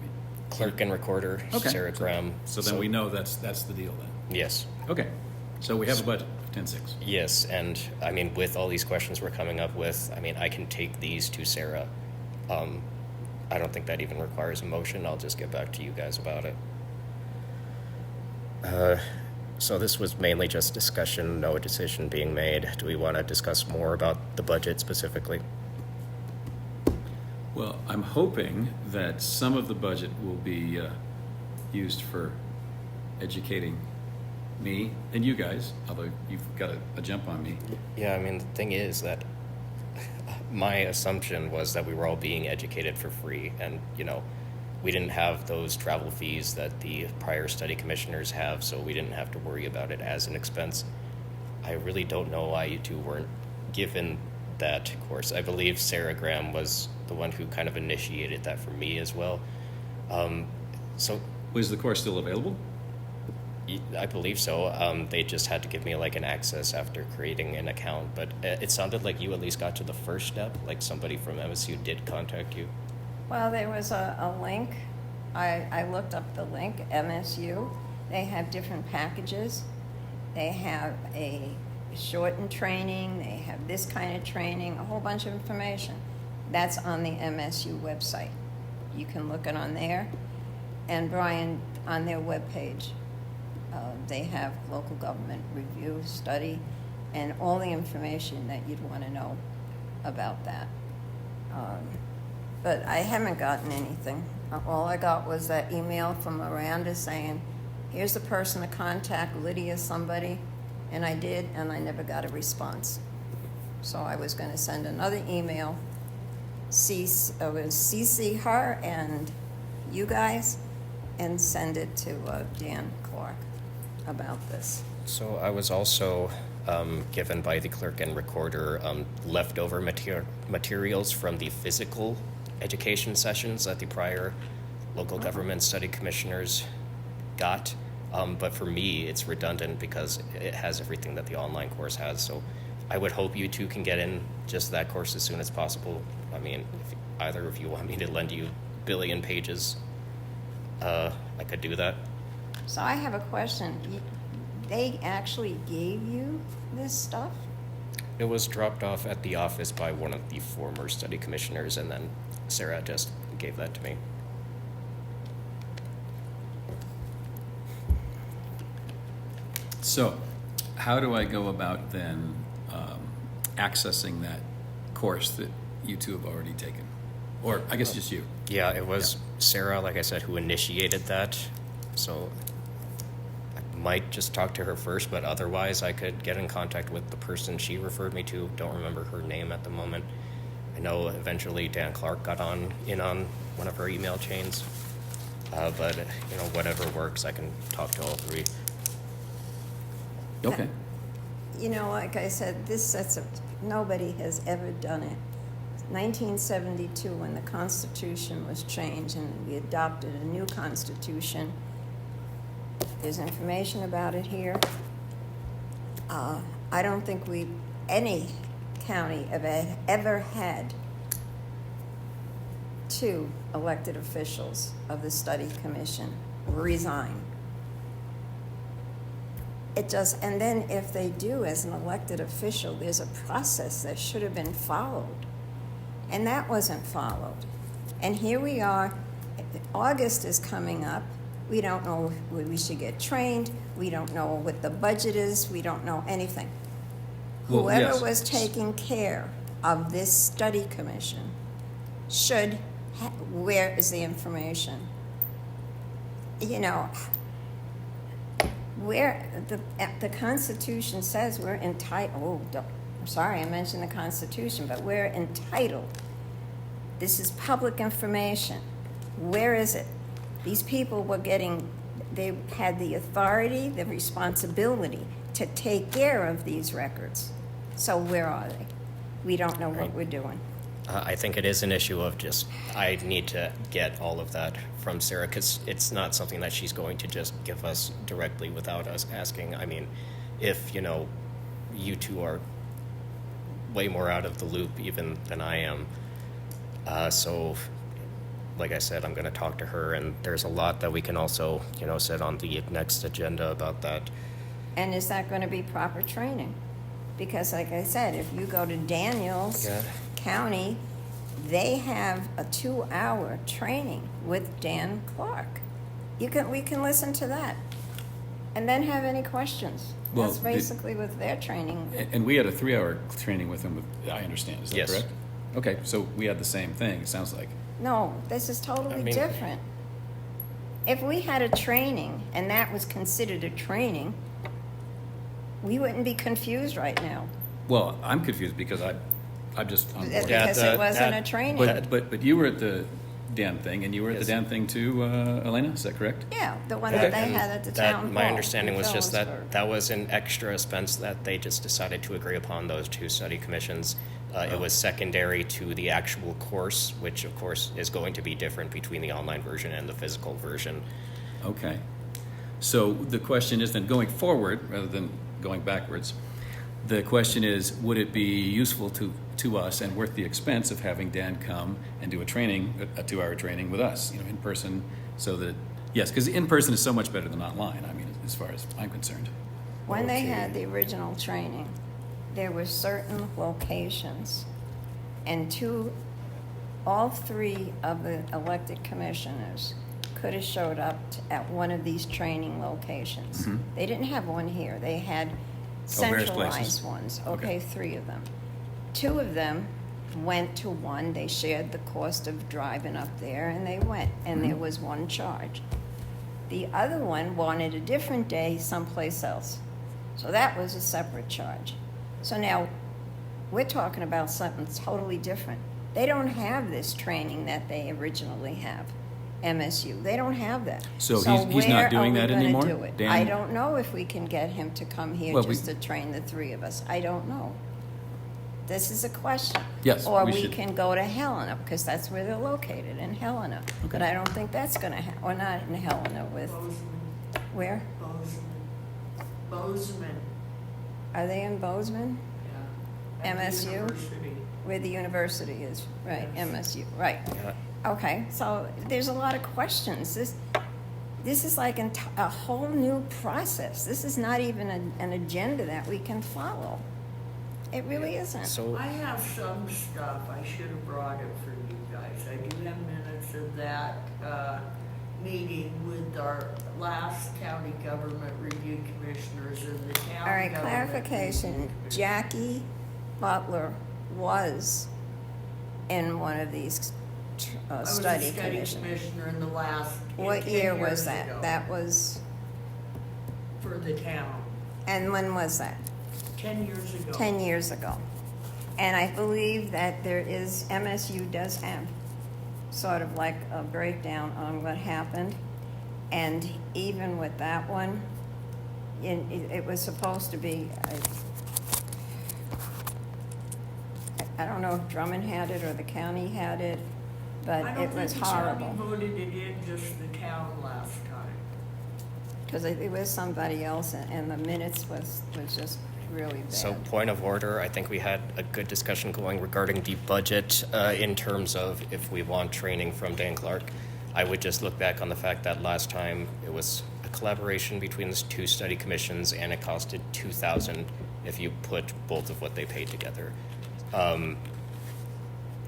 Clerk and recorder, Okay. Sarah Graham. So then we know that's the deal then. Yes. Okay. So we have a budget of 10.6. Yes, and I mean, with all these questions we're coming up with, I mean, I can take these to Sarah. I don't think that even requires a motion. I'll just get back to you guys about it. So this was mainly just discussion, no decision being made. Do we want to discuss more about the budget specifically? Well, I'm hoping that some of the budget will be used for educating me and you guys, although you've got a jump on me. Yeah, I mean, the thing is that my assumption was that we were all being educated for free, and, you know, we didn't have those travel fees that the prior study commissioners have, so we didn't have to worry about it as an expense. I really don't know why you two weren't given that course. I believe Sarah Graham was the one who kind of initiated that for me as well. So Was the course still available? I believe so. They just had to give me like an access after creating an account, but it sounded like you at least got to the first step, like somebody from MSU did contact you. Well, there was a link. I looked up the link, MSU. They have different packages. They have a shortened training. They have this kind of training, a whole bunch of information. That's on the MSU website. You can look it on there. And Brian, on their webpage, they have local government review, study, and all the information that you'd want to know about that. but I haven't gotten anything. All I got was that email from Miranda saying, here's the person to contact, Lydia somebody, and I did, and I never got a response. So I was going to send another email, CC her and you guys, and send it to Dan Clark about this. So I was also given by the clerk and recorder leftover materials from the physical education sessions that the prior local government study commissioners got. But for me, it's redundant because it has everything that the online course has. So I would hope you two can get in just that course as soon as possible. I mean, if either of you want me to lend you a billion pages, I could do that. So I have a question. They actually gave you this stuff? It was dropped off at the office by one of the former study commissioners, and then Sarah just gave that to me. So, how do I go about then accessing that course that you two have already taken? Or I guess just you. Yeah, it was Sarah, like I said, who initiated that. So I might just talk to her first, but otherwise I could get in contact with the person she referred me to. Don't remember her name at the moment. I know eventually Dan Clark got in on one of her email chains. But, you know, whatever works, I can talk to all three. Okay. You know, like I said, nobody has ever done it. 1972, when the Constitution was changed and we adopted a new Constitution, there's information about it here. I don't think any county ever had 2 elected officials of the study commission resign. And then if they do as an elected official, there's a process that should have been followed. And that wasn't followed. And here we are, August is coming up. We don't know when we should get trained. We don't know what the budget is. We don't know anything. Well, Whoever yes. was taking care of this study commission where is the information? You know, where the Constitution says we're entitled, I'm sorry I mentioned the Constitution, but we're entitled. This is public information. Where is it? These people they had the authority, the responsibility to take care of these records. So where are they? We don't know what we're doing. I think it is an issue of I need to get all of that from Sarah, because it's not something that she's going to just give us directly without us asking. I mean, if, you know, you two are way more out of the loop even than I am. So, like I said, I'm going to talk to her, and there's a lot that we can also, you know, set on the next agenda about that. And is that going to be proper training? Because like I said, if you go to Daniels County, they have a 2-hour training with Dan Clark. We can listen to that and then have any questions. Well, That's basically what their training. And we had a 3-hour training with him, I understand. Is that Yes. correct? Okay, so we had the same thing, it sounds like. No, this is totally different. If we had a training and that was considered a training, we wouldn't be confused right now. Well, I'm confused because I'm just on board. Yeah, Because it wasn't a training. But you were at the Dan thing, and you were at Yes. the Dan thing too, Elena, is that correct? Yeah, the one Okay. that they had at the town hall. My understanding in was just that Phillipsburg. that was an extra expense that they just decided to agree upon, those 2 study commissions. It was secondary to the actual course, which of course is going to be different between the online version and the physical version. Okay. So the question is then, going forward, rather than going backwards, the question is, would it be useful to us and worth the expense of having Dan come and do a 2-hour training with us, you know, in person, so that, yes, because in person is so much better than online, I mean, as far as I'm concerned. When they had the original training, there were certain locations, and all 3 of the elected commissioners could have showed up at one of these training locations. Mhm. They didn't have one here. They had Oh, various centralized places. ones. Okay. Okay, 3 of them. 2 of them went to one, they shared the cost of driving up there, and they went, and there was one charge. The other one wanted a different day someplace else. So that was a separate charge. So now, we're talking about something totally different. They don't have this training that they originally have, MSU. They don't have that. So he's not doing that anymore? Where are we gonna do it? Dan? I don't know if we can get him to come here Well, just to train the three of us. I don't know. This is a question. Yes, Or we we should- can go to Helena, because that's where they're located, in Helena. But I don't think that's gonna or not in Helena with, Bozeman, where? Bozeman, Are they in Bozeman? yeah. At the MSU? university. Where the university is, right, Yes. MSU, right. Yeah. Okay, so there's a lot of questions. This is like a whole new process. This is not even an agenda that we can follow. It really isn't. So, I have some stuff, I should have brought it for you guys. I do have minutes of that, meeting with our last county government review commissioners and the town. All right, government clarification. review commissioners. Jackie Butler was in one of these I was a study study commissions. commissioner in the last. What 10 year was years that? ago That was, For the town, and when was that? 10 years ago. 10 years ago. And I believe that MSU does have sort of like a breakdown on what happened. And even with that one, it was supposed to be, I don't know if Drummond had it or the county had it, but it was horrible. I don't think the county voted it in, just the town last time. Because it was somebody else, and the minutes was just really bad. so point of order, I think we had a good discussion going regarding the budget in terms of if we want training from Dan Clark. I would just look back on the fact that last time it was a collaboration between the two study commissions, and it costed $2,000 if you put both of what they paid together.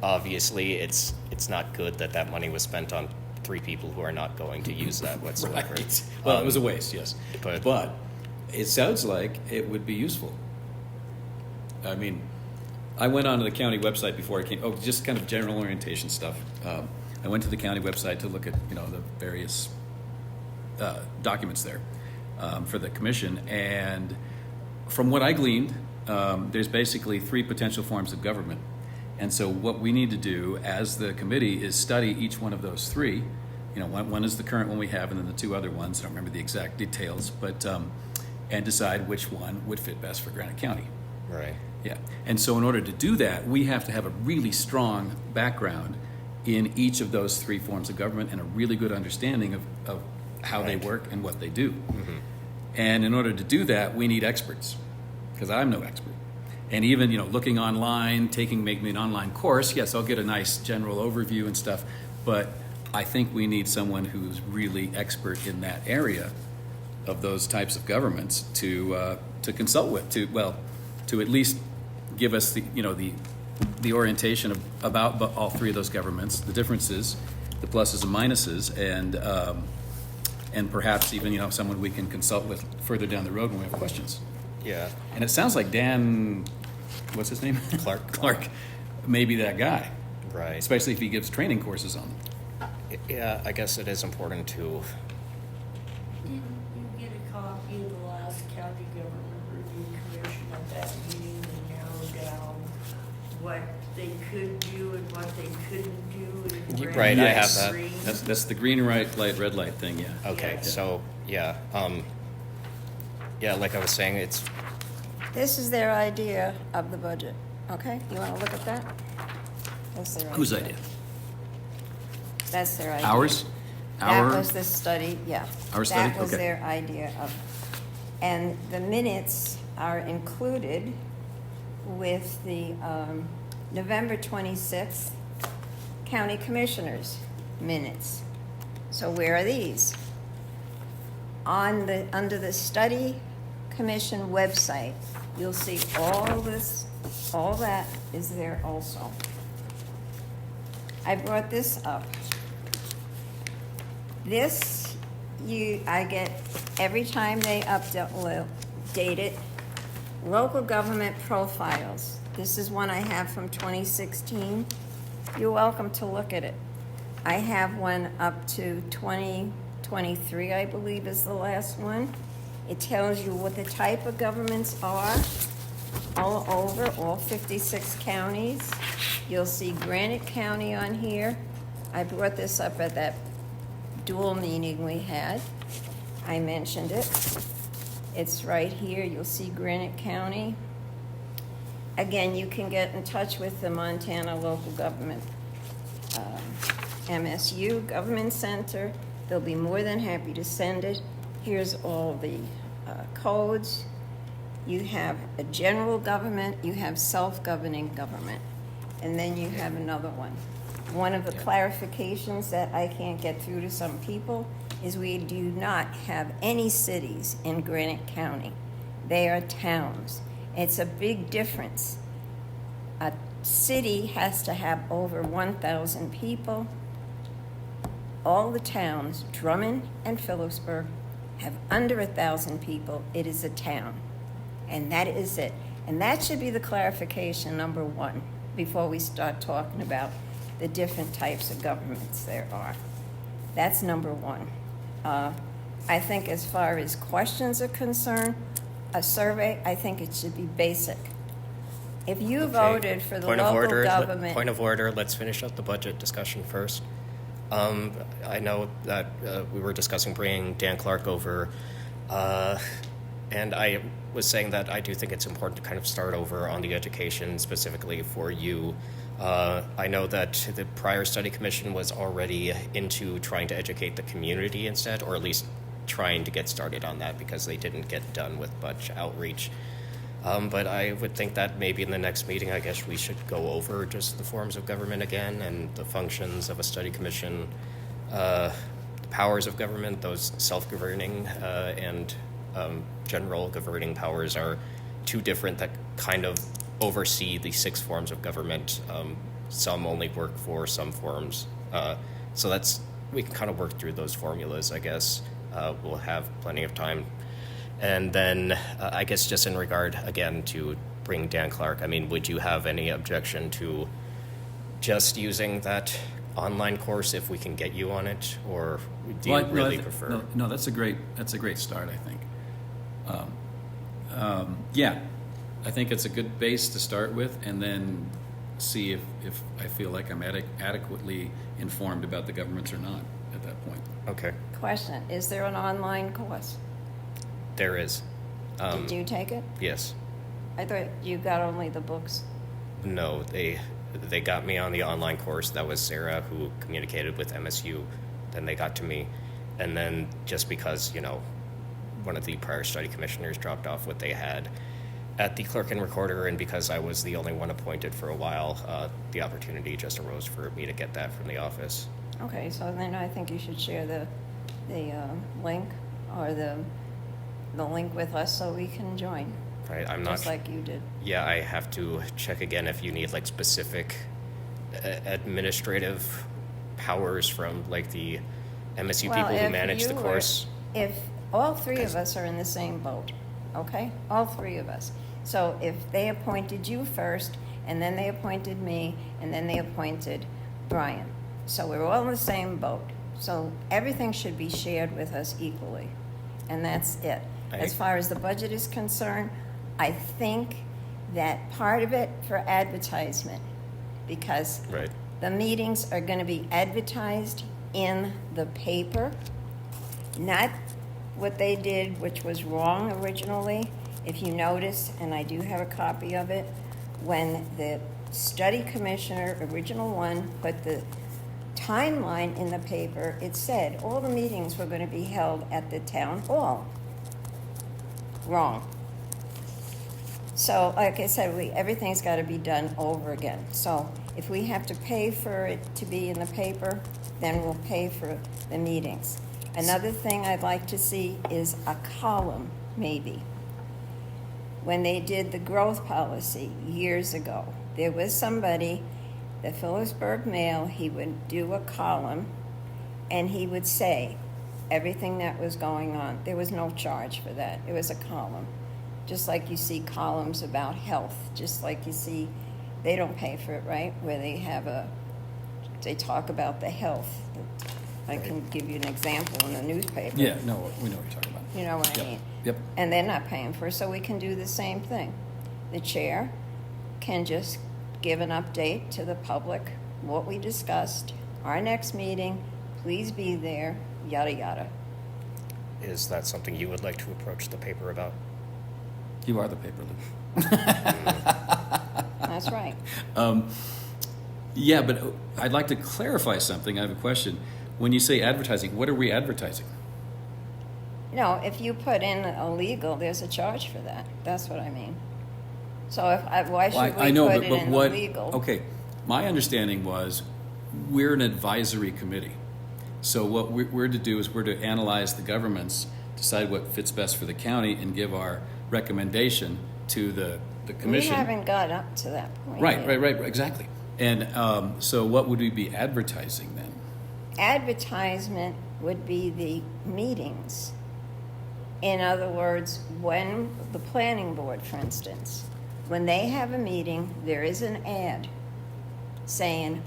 Obviously, it's not good that that money was spent on three people who are not going to use that whatsoever. Right. Well, it was a waste, yes. but- It sounds like it would be useful. I mean, I went onto the county website before I came. Oh, just kind of general orientation stuff. I went to the county website to look at the various documents there for the commission, and from what I gleaned, there's basically three potential forms of government. And so what we need to do as the committee is study each one of those three. One is the current one we have, and then the two other ones. I don't remember the exact details, but and decide which one would fit best for Granite County. Right. Yeah. And so in order to do that, we have to have a really strong background in each of those three forms of government and a really good understanding of how they Right. work and what they do. And in order to do that, we need experts, because I'm no expert. And even, looking online, making an online course, yes, I'll get a nice general overview and stuff, but I think we need someone who's really expert in that area of those types of governments to consult with, to at least give us the orientation about all three of those governments, the differences, the pluses and minuses, and perhaps even someone we can consult with further down the road when we have questions. Yeah. And it sounds like Dan, what's his name? Clark. Clark may be that guy, Right. especially if he gives training courses on them. Yeah, I guess it is important to. Didn't you get a copy of the last county government review commission at that meeting? They narrowed down what they could do and what they couldn't do in red Right, I have and that. green. That's the green light, red light thing, yeah. Okay, Yeah. so yeah, like I was saying, it's This is their idea of the budget, okay? You want to look at that? That's their Whose idea? That's their idea. Ours? That was the study, yeah. Our study? That was Okay. their idea of, and the minutes are included with the November 26th County Commissioners minutes. So where are these? Under the Study Commission website, you'll see all that is there also. I brought this up. This, I get every time they update it, local government profiles. This is one I have from 2016. You're welcome to look at it. I have one up to 2023, I believe is the last one. It tells you what the type of governments are all over, all 56 counties. You'll see Granite County on here. I brought this up at that dual meeting we had. I mentioned it. It's right here. You'll see Granite County. Again, you can get in touch with the Montana Local Government MSU Government Center. They'll be more than happy to send it. Here's all the codes. You have a general government, you have self-governing government, and then you have another one. One of the clarifications that I can't get through to some people is we do not have any cities in Granite County. They are towns. It's a big difference. A city has to have over 1,000 people. All the towns, Drummond and Phillipsburg, have under 1,000 people. It is a town. And that is it. And that should be the clarification, number one, before we start talking about the different types of governments there are. That's number one. I think as far as questions are concerned, a survey, I think it should be basic. If you voted for the local government... Point of order, let's finish up the budget discussion first. I know that we were discussing bringing Dan Clark over, and I was saying that I do think it's important to kind of start over on the education specifically for you. I know that the prior study commission was already into trying to educate the community instead, or at least trying to get started on that because they didn't get done with much outreach. But I would think that maybe in the next meeting, I guess we should go over just the forms of government again and the functions of a study commission, the powers of government, those self-governing and general governing powers are two different that kind of oversee the 6 forms of government. Some only work for some forms. So we can kind of work through those formulas, I guess. We'll have plenty of time. And then I guess just in regard, again, to bring Dan Clark, I mean, would you have any objection to just using that online course if we can get you on it, or do you really prefer? No, that's a great start, I think. Yeah, I think it's a good base to start with, and then see if I feel like I'm adequately informed about the governments or not at that point. Okay. Question, is there an online course? There is. Did you take it? Yes. I thought you got only the books. No, they got me on the online course. That was Sarah who communicated with MSU. Then they got to me. And then just because, one of the prior study commissioners dropped off what they had at the clerk and recorder, and because I was the only one appointed for a while, the opportunity just arose for me to get that from the office. Okay, so then I think you should share the link or the link with us so we can join. Right, I'm not. Just like you did. Yeah, I have to check again if you need like specific administrative powers from like the MSU people who manage the course. If all 3 of us are in the same boat, okay? All 3 of us. So if they appointed you first, and then they appointed me, and then they appointed Brian. So we're all in the same boat. So everything should be shared with us equally. And that's it. As far as the budget is concerned, I think that part of it for advertisement, because Right. the meetings are going to be advertised in the paper, not what they did, which was wrong originally. If you notice, and I do have a copy of it, when the study commissioner, original one, put the timeline in the paper, it said all the meetings were going to be held at the town hall. Wrong. So, like I said, everything's got to be done over again. So, if we have to pay for it to be in the paper, then we'll pay for the meetings. Another thing I'd like to see is a column, maybe. When they did the growth policy years ago, there was somebody, the Phillipsburg Mail, he would do a column, and he would say everything that was going on. There was no charge for that. It was a column. just like you see columns about health, just like you see, they don't pay for it, right? Where they talk about the health. I can give you an example in the newspaper. Yeah, no, we know what you're talking about. You know what I Yep, mean? yep. And they're not paying for it, so we can do the same thing. The chair can just give an update to the public, what we discussed, our next meeting, please be there, yada, yada. Is that something you would like to approach the paper about? You are the paper, Luke. That's right. Yeah, but I'd like to clarify something. I have a question. When you say advertising, what are we advertising? No, if you put in illegal, there's a charge for that. That's what I mean. So why should Well, we I know, put but, it but in what? illegal? Okay, my understanding was we're an advisory committee. So what we're to do is we're to analyze the governments, decide what fits best for the county, and give our recommendation to the We commission. haven't got up to that point Right, yet. right, exactly. And so what would we be advertising then? Advertisement would be the meetings. In other words, when the planning board, for instance, when they have a meeting, there is an ad saying,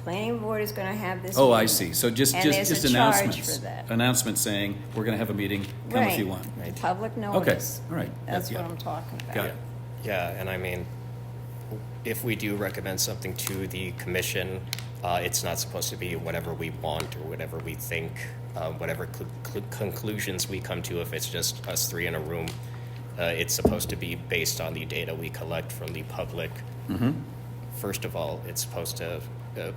planning board is going to have this Oh, meeting. I see. So just And there's just a charge announcements. for that. Announcements saying we're going to have a meeting. Come if you Right. want. The public notice. All right. That's Yeah. what I'm talking about. Got it. Yeah, and I mean, if we do recommend something to the commission, it's not supposed to be whatever we want or whatever we think, whatever conclusions we come to. If it's just us three in a room, it's supposed to be based on the data we collect from the public. Mm-hmm. First of all, it's supposed to,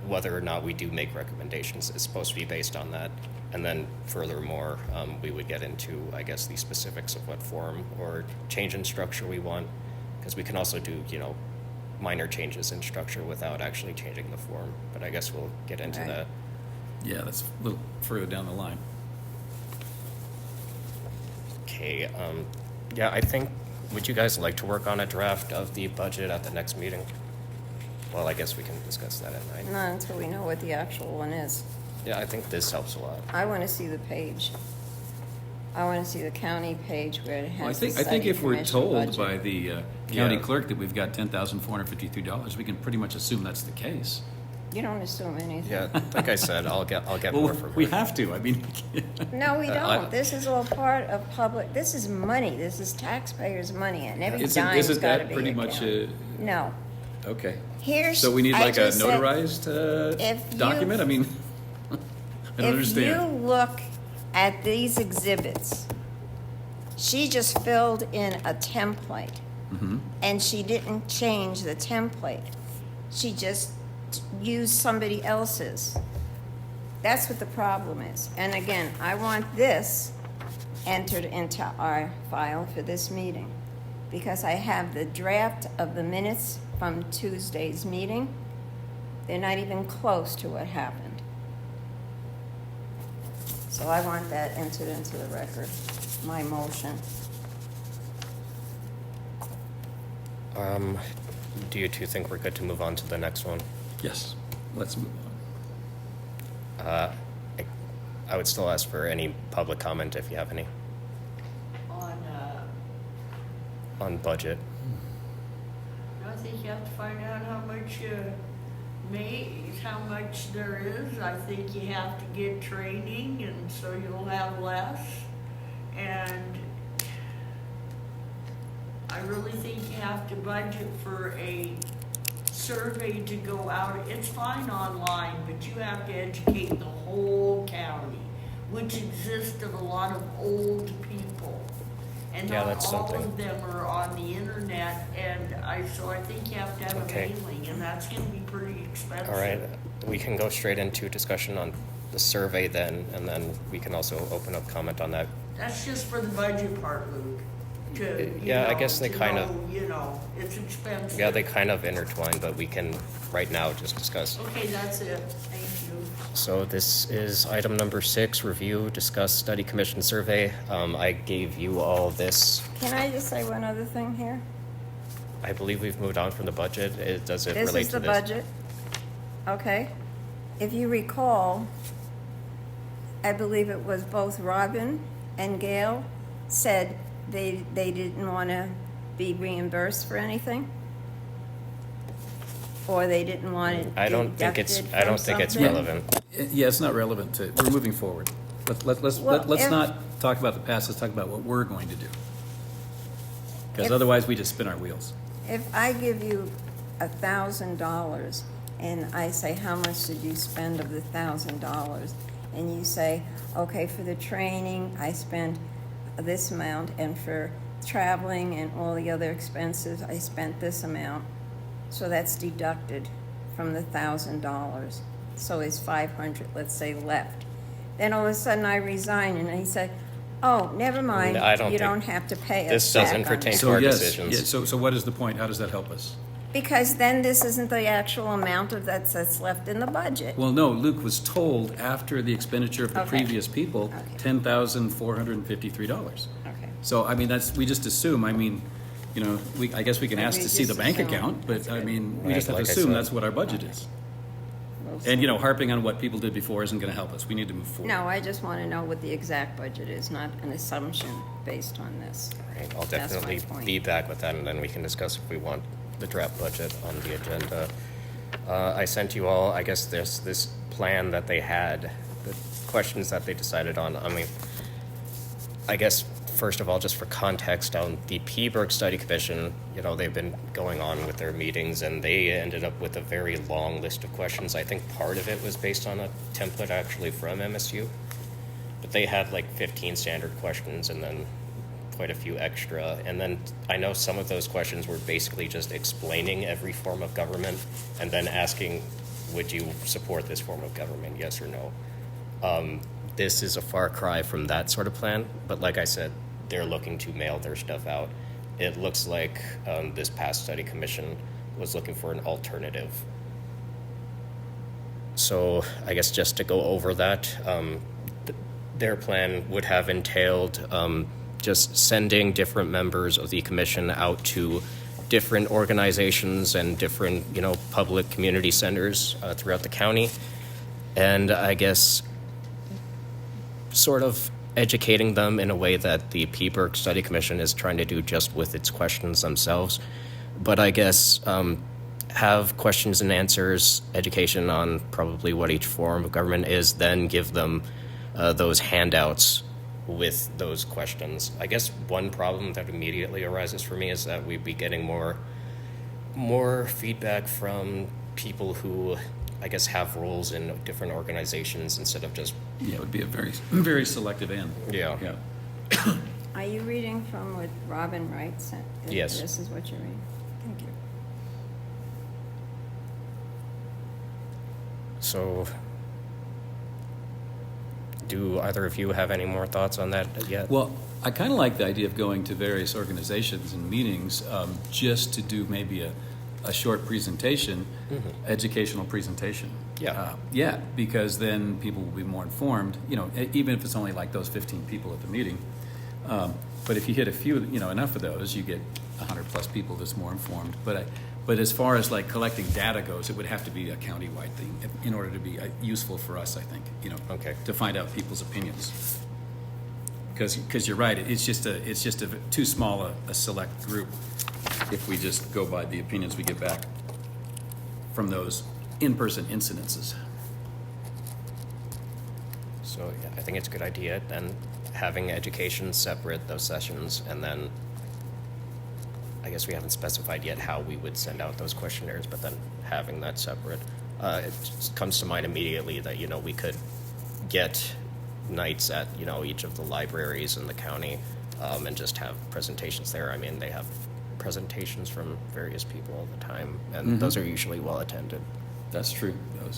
whether or not we do make recommendations, is supposed to be based on that. And then furthermore, we would get into, I guess, the specifics of what form or change in structure we want. Because we can also do, minor changes in structure without actually changing the form. But I guess we'll get into Right. that. Yeah, that's a little further down the line. Okay, yeah, I think, would you guys like to work on a draft of the budget at the next meeting? Well, I guess we can discuss that at night. Not until we know what the actual one is. Yeah, I think this helps a lot. I want to see the page. I want to see the county page where it has Well, I the think study if we're commission told budget. by the county Yeah. clerk that we've got $10,453, we can pretty much assume that's the case. You don't assume anything. Yeah, like I said, I'll get Well, more from we her. have to. I mean, No, we don't. I- This is all part of public, this is money. This is taxpayers' money, and every dime's isn't got to that be pretty much accounted. No. okay? Here's. So we need I like a just said, notarized if you- document? I mean, I don't If you understand. look at these exhibits, she just filled in a template. Mm-hmm. And she didn't change the template. She just used somebody else's. That's what the problem is. And again, I want this entered into our file for this meeting because I have the draft of the minutes from Tuesday's meeting. They're not even close to what happened. So I want that entered into the record, my motion. Do you two think we're good to move on to the next one? Yes, let's move on. I would still ask for any public comment if you have any on budget. I think you have to find out how much how much there is. I think you have to get training, and so you'll have less. And I really think you have to budget for a survey to go out. It's fine online, but you have to educate the whole county, which exists of a lot of old people. And Yeah, not that's all something. of them are on the internet, and so I think you have to have Okay. a mailing, and that's gonna be pretty expensive. All right, we can go straight into discussion on the survey then, and then we can also open up comment on that. That's just for the budget part, Luke. Yeah, I guess they to kind of- know, it's expensive. Yeah, they kind of intertwine, but we can right now just discuss. Okay, that's it, thank you. So this is item number 6, review, discuss, study commission survey. I gave you all this. Can I just say one other thing here? I believe we've moved on from the budget. Does it This relate is to the this? budget, okay? If you recall, I believe it was both Robin and Gail said they didn't want to be reimbursed for anything? Or they didn't want it I don't think it's relevant. Yeah, it's not relevant to, we're moving forward. Let's Well, if- not talk about the past, let's talk about what we're going to do. Because If- otherwise, we just spin our wheels. If I give you $1,000 and I say, how much did you spend of the $1,000? And you say, okay, for the training, I spent this amount, and for traveling and all the other expenses, I spent this amount. So that's deducted from the $1,000. So it's 500, let's say, left. Then all of a sudden I resign and I say, oh, never mind, I don't you think- don't have to pay us this back doesn't on pertain this." to our yes, decisions. yeah, so what is the point? How does that help us? Because then this isn't the actual amount of that's left in the budget. Well, no, Luke was told after the expenditure of the Okay. previous people, Okay. $10,453. Okay. So, I mean, we just assume, I mean, you know, I guess we can ask We to see the just bank assume. account, but That's I good. mean, we Right, just have to like I assume said. that's what our budget is. We'll And, see. you know, harping on what people did before isn't gonna help us. We need to move forward. No, I just want to know what the exact budget is, not an assumption based on this. Right, I'll That's my definitely point. be back with that, and then we can discuss if we want the draft budget on the agenda. I sent you all, I guess, this plan that they had, the questions that they decided on. I mean, I guess, first of all, just for context, on the Peaburg Study Commission, you know, they've been going on with their meetings, and they ended up with a very long list of questions. I think part of it was based on a template actually from MSU, but they had like 15 standard questions and then quite a few extra. And then I know some of those questions were basically just explaining every form of government and then asking, would you support this form of government, yes or no? This is a far cry from that sort of plan, but like I said, they're looking to mail their stuff out. It looks like this past study commission was looking for an alternative. So I guess just to go over that, their plan would have entailed just sending different members of the commission out to different organizations and different, you know, public community centers throughout the county, and I guess sort of educating them in a way that the Peaburg Study Commission is trying to do just with its questions themselves. But I guess have questions and answers, education on probably what each form of government is, then give them those handouts with those questions. I guess one problem that immediately arises for me is that we'd be getting more feedback from people who, I guess, have roles in different organizations instead of just Yeah, it would be a very, very selective end. Yeah. Yeah. Are you reading from what Robin Wright sent? Yes. This is what you're reading? Thank you. So. Do either of you have any more thoughts on that yet? Well, I kind of like the idea of going to various organizations and meetings just to do maybe a short presentation, educational presentation. Yeah. Yeah, because then people will be more informed, you know, even if it's only like those 15 people at the meeting. But if you hit a few, you know, enough of those, you get 100 plus people that's more informed. But as far as like collecting data goes, it would have to be a countywide thing in order to be useful for us, I think, you know, Okay. to find out people's opinions. Because you're right, it's just a too small a select group if we just go by the opinions we get back from those in-person incidences. So yeah, I think it's a good idea. Then having education separate those sessions, and then I guess we haven't specified yet how we would send out those questionnaires, but then having that separate. It just comes to mind immediately that, you know, we could get nights at, you know, each of the libraries in the county and just have presentations there. I mean, they have presentations from various people all the time, and those are usually well attended. That's true.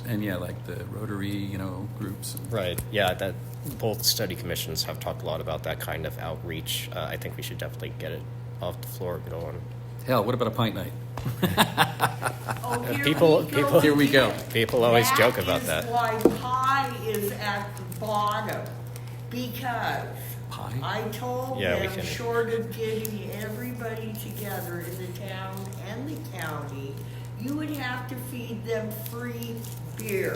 And yeah, like the Rotary, you know, groups. Right. Yeah, that both study commissions have talked a lot about that kind of outreach. I think we should definitely get it off the floor going. Hell, what about a pint night? Oh, here People- we people- go Here we go. again. People always joke about that. That is why pie is at the bottom, because Pie? I told Yeah, we them, can- short of getting everybody together in the town and the county, you would have to feed them free beer.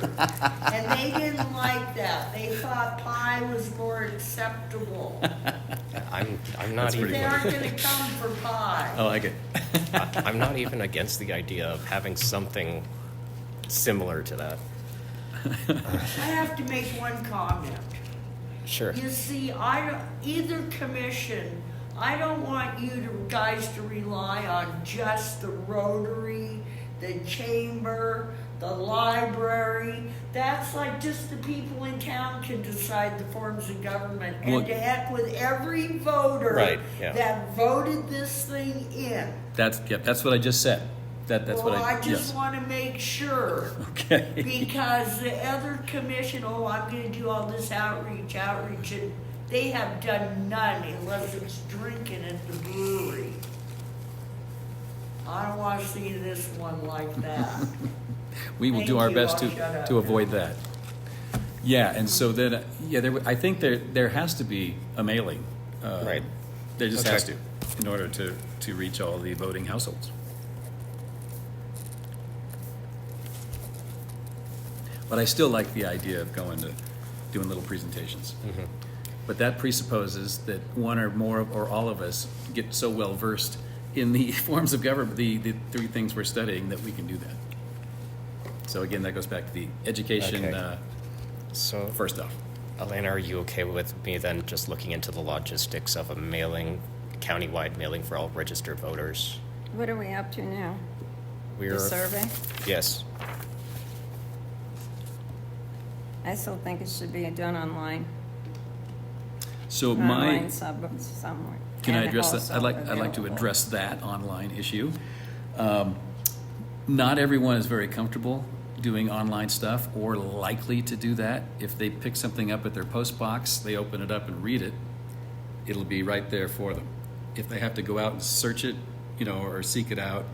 And they didn't like that. They thought pie was more acceptable. I'm not That's pretty even. They aren't gonna come for pie. I like it. I'm not even against the idea of having something similar to that. I have to make one comment. Sure. You see, either commission, I don't want guys to rely on just the Rotary, the Chamber, the library. That's like just the people in town can decide the forms of government. And Well- to heck with every voter Right, yeah. that voted this thing in. That's what I just said. That's Well, what I yes. just want to make sure. Okay. Because the other commission, I'm gonna do all this outreach, and they have done none unless it's drinking at the brewery. I don't wanna see this one like that. We will Thank do our you. best I'll shut up to avoid that. Yeah, and so then, I think there has to be a mailing. Right. There just Okay. has to, in order to reach all the voting households. But I still like the idea of doing little presentations. But that presupposes that one or more or all of us get so well versed in the forms of government, the three things we're studying, that we can do that. So again, that goes back to the education, Okay. So, first off. Elena, are you okay with me then just looking into the logistics of a mailing, countywide mailing for all registered voters? What are we up to now? We're The survey? Yes. I still think it should be done online. So Online somewhere. can I And address that? also I'd like to available. address that online issue. Not everyone is very comfortable doing online stuff or likely to do that. If they pick something up at their post box, they open it up and read it, it'll be right there for them. If they have to go out and search it, or seek it out,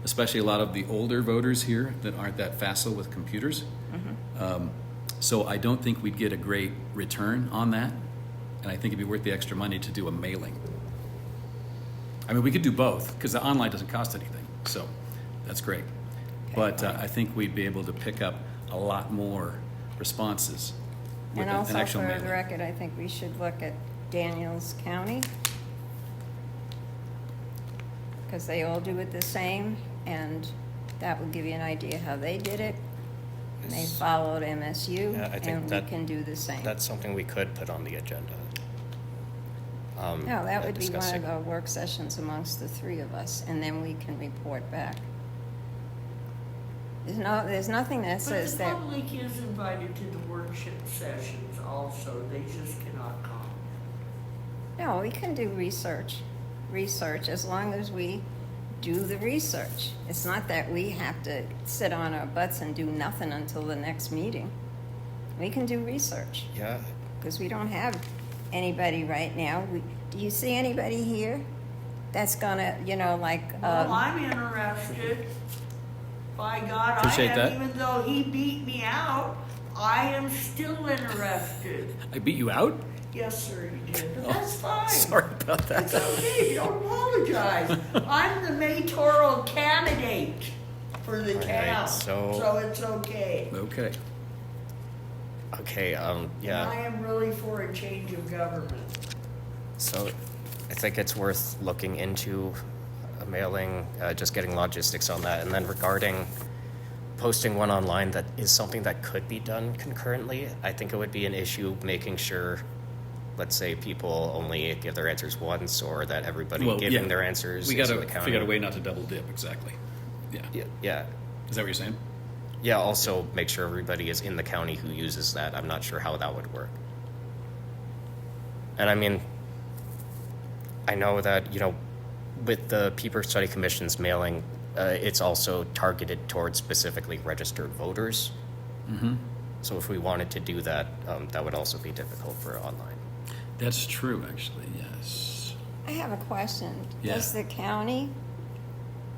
especially a lot of the older voters here that aren't that facile with computers. So I don't think we'd get a great return on that, and I think it'd be worth the extra money to do a mailing. I mean, we could do both, because the online doesn't cost anything, so that's great. But I think we'd be able to pick up a lot more responses with And an also, actual for mailing. the record, I think we should look at Daniels County, because they all do it the same, and that will give you an idea how they did it. And they followed MSU, Yeah, I think and we that- can do the same. That's something we could put on the agenda. No, that would be one discussing. of our work sessions amongst the three of us, and then we can report back. There's nothing that But says the that, public is invited to the workshop sessions also, they just cannot come. no, we can do research, as long as we do the research. It's not that we have to sit on our butts and do nothing until the next meeting. We can do research, Yeah. because we don't have anybody right now. Do you see anybody here that's gonna, Well, I'm interested. By God, Appreciate I that. am, even though he beat me out, I am still interested. I beat you out? Yes, sir, you did, but that's fine. Sorry about It's that. okay, don't apologize. I'm the mayoral candidate for the Right, town, so- so it's okay. Okay. Okay, And I yeah. am really for a change of government. So I think it's worth looking into a mailing, just getting logistics on that. And then regarding posting one online, that is something that could be done concurrently. I think it would be an issue making sure, let's say, people only give their answers once, or that everybody Well, giving yeah. their answers We is gotta in the county. figure out a way not to double dip, exactly. Yeah. Yeah. Is that what you're saying? Yeah, also make sure everybody is in the county who uses that. I'm not sure how that would work. And I mean, I know that, with the Peeper Study Commission's mailing, it's also targeted towards specifically registered voters. Mm-hmm. So if we wanted to do that, that would also be difficult for online. That's true, actually, yes. I have a question. Yeah. Does the county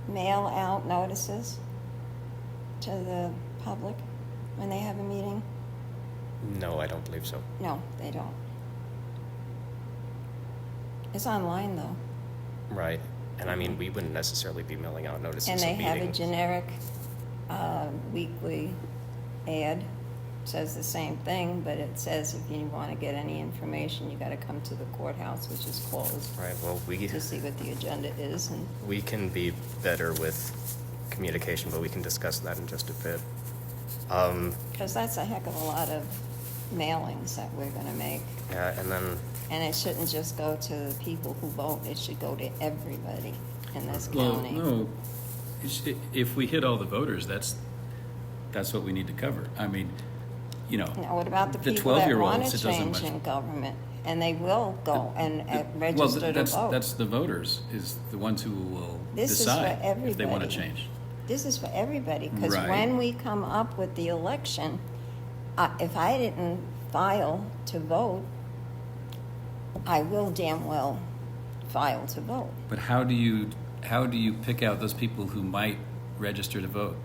mail out notices to the public when they have a meeting? No, I don't believe so. No, they don't. It's online, though. Right. And I mean, we wouldn't necessarily be mailing out notices And of they have a meetings. generic weekly ad says the same thing, but it says if you want to get any information, you got to come to the courthouse, which is closed, Right, well, to see what the agenda is. And we can be better with communication, but we can discuss that in just a bit. because that's a heck of a lot of mailings that we're going to make. Yeah, and then, And it shouldn't just go to the people who vote, it should go to everybody in this Well, county. no, if we hit all the voters, that's what we need to cover. I mean, you know. Now, what about the the people that 12-year-olds, want it to doesn't change much- in government? And they will go and Well, register to vote. that's the voters, is the ones who will This is for decide if they want to everybody. change. This is for everybody, because Right. when we come up with the election, if I didn't file to vote, I will damn well file to vote. But how do you pick out those people who might register to vote?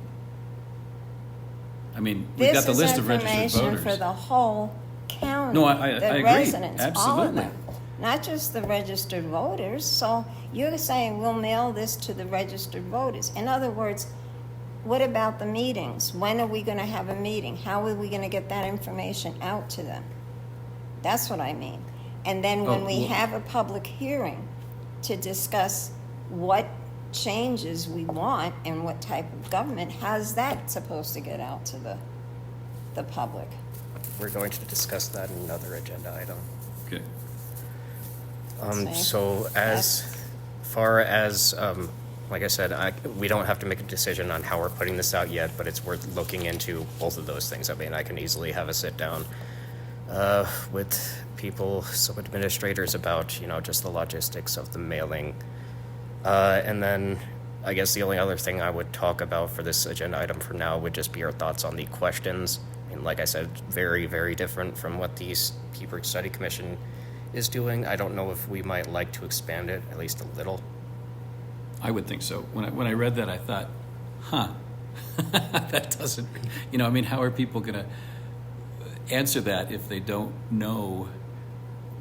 I mean, we've got the list of registered This is information for voters. the whole county. No, I the agree. residents, all of Absolutely. them, not just the registered voters. So you're saying we'll mail this to the registered voters. In other words, what about the meetings? When are we going to have a meeting? How are we going to get that information out to them? That's what I mean. And then when Oh, we well- have a public hearing to discuss what changes we want and what type of government, how's that supposed to get out to the public? we're going to discuss that in another agenda item. Okay. See? So as far as, like I said, we don't have to make a decision on how we're putting this out yet, but it's worth looking into both of those things. I mean, I can easily have a sit down with people, some administrators about, just the logistics of the mailing. And then I guess the only other thing I would talk about for this agenda item for now would just be our thoughts on the questions. And like I said, very, very different from what the Peaburg Study Commission is doing. I don't know if we might like to expand it at least a little. I would think so. When I read that, I thought, that doesn't, I mean, how are people going to answer that if they don't know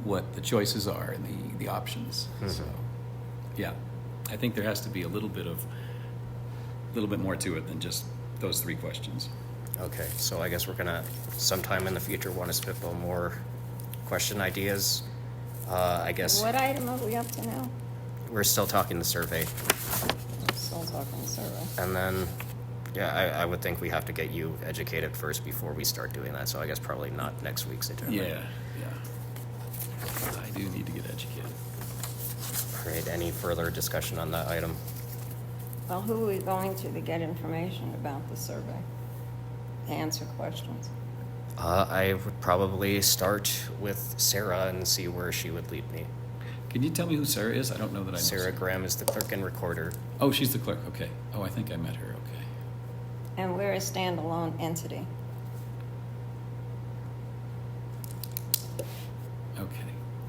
what the choices are and the options? So, yeah, I think there has to be a little bit more to it than just those three questions. Okay, so I guess we're gonna, sometime in the future, want to spitball more question ideas. I guess What item are we up to now? we're still talking the survey. Still talking survey. And then, yeah, I would think we have to get you educated first before we start doing that, so I guess probably not next week's agenda. Yeah. I do need to get educated. All right, any further discussion on that item? Well, who are we going to get information about the survey? To answer questions. I would probably start with Sarah and see where she would lead me. Can you tell me who Sarah is? I don't know that I know. Sarah Graham is the clerk and recorder. Oh, she's the clerk. Okay. Oh, I think I met her. Okay. And we're a standalone entity. Okay.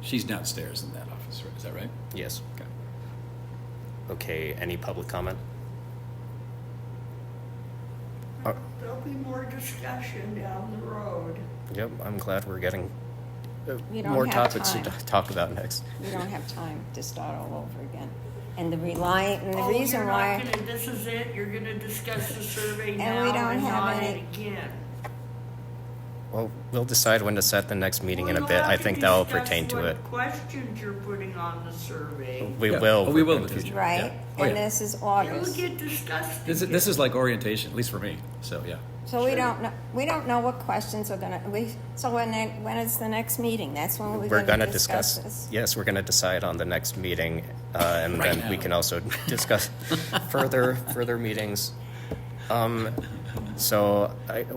She's downstairs in that office, right? Is that right? Yes. Okay. Okay, any public comment? There'll be more discussion down the road. Yep, I'm glad we're getting We don't more have topics to time. talk about next. We don't have time to start all over again. And the reason You're why, not gonna, this is it, you're gonna discuss the survey And now we don't and have not any- it again. Well, we'll decide when to set the next meeting in a Well, bit. you'll I have to think that will discuss pertain to it. what questions you're putting on the survey. We Yeah. will. Oh, we will in in the the future. right? Yeah. Oh, And yeah. this is It will August. get discussed This again. is like orientation, at least for me. So yeah. So we don't know what questions are gonna, so when is the next meeting? That's when We're gonna gonna discuss discuss, this? yes, we're gonna decide on the next meeting, and Right then we now. can also discuss further meetings. So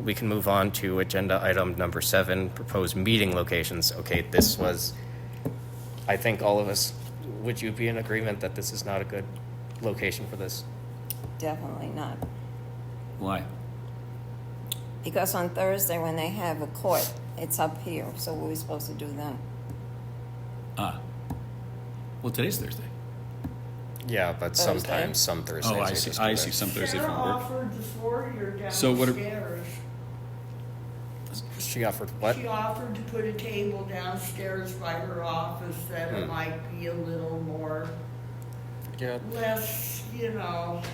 we can move on to agenda item number 7, proposed meeting locations. Okay, this was, I think all of us, would you be in agreement that this is not a good location for this? Definitely not. Why? Because on Thursday, when they have a court, it's up here, so what are we supposed to do then? Well, today's Thursday. Yeah, but Thursday? sometimes, some Thursdays. Oh, I they see. just I do see. that. Some Thursday Sarah from work. offered the floor here downstairs. So what She offered what? She offered to put a table downstairs by her office that it might be a little more, Yeah, less,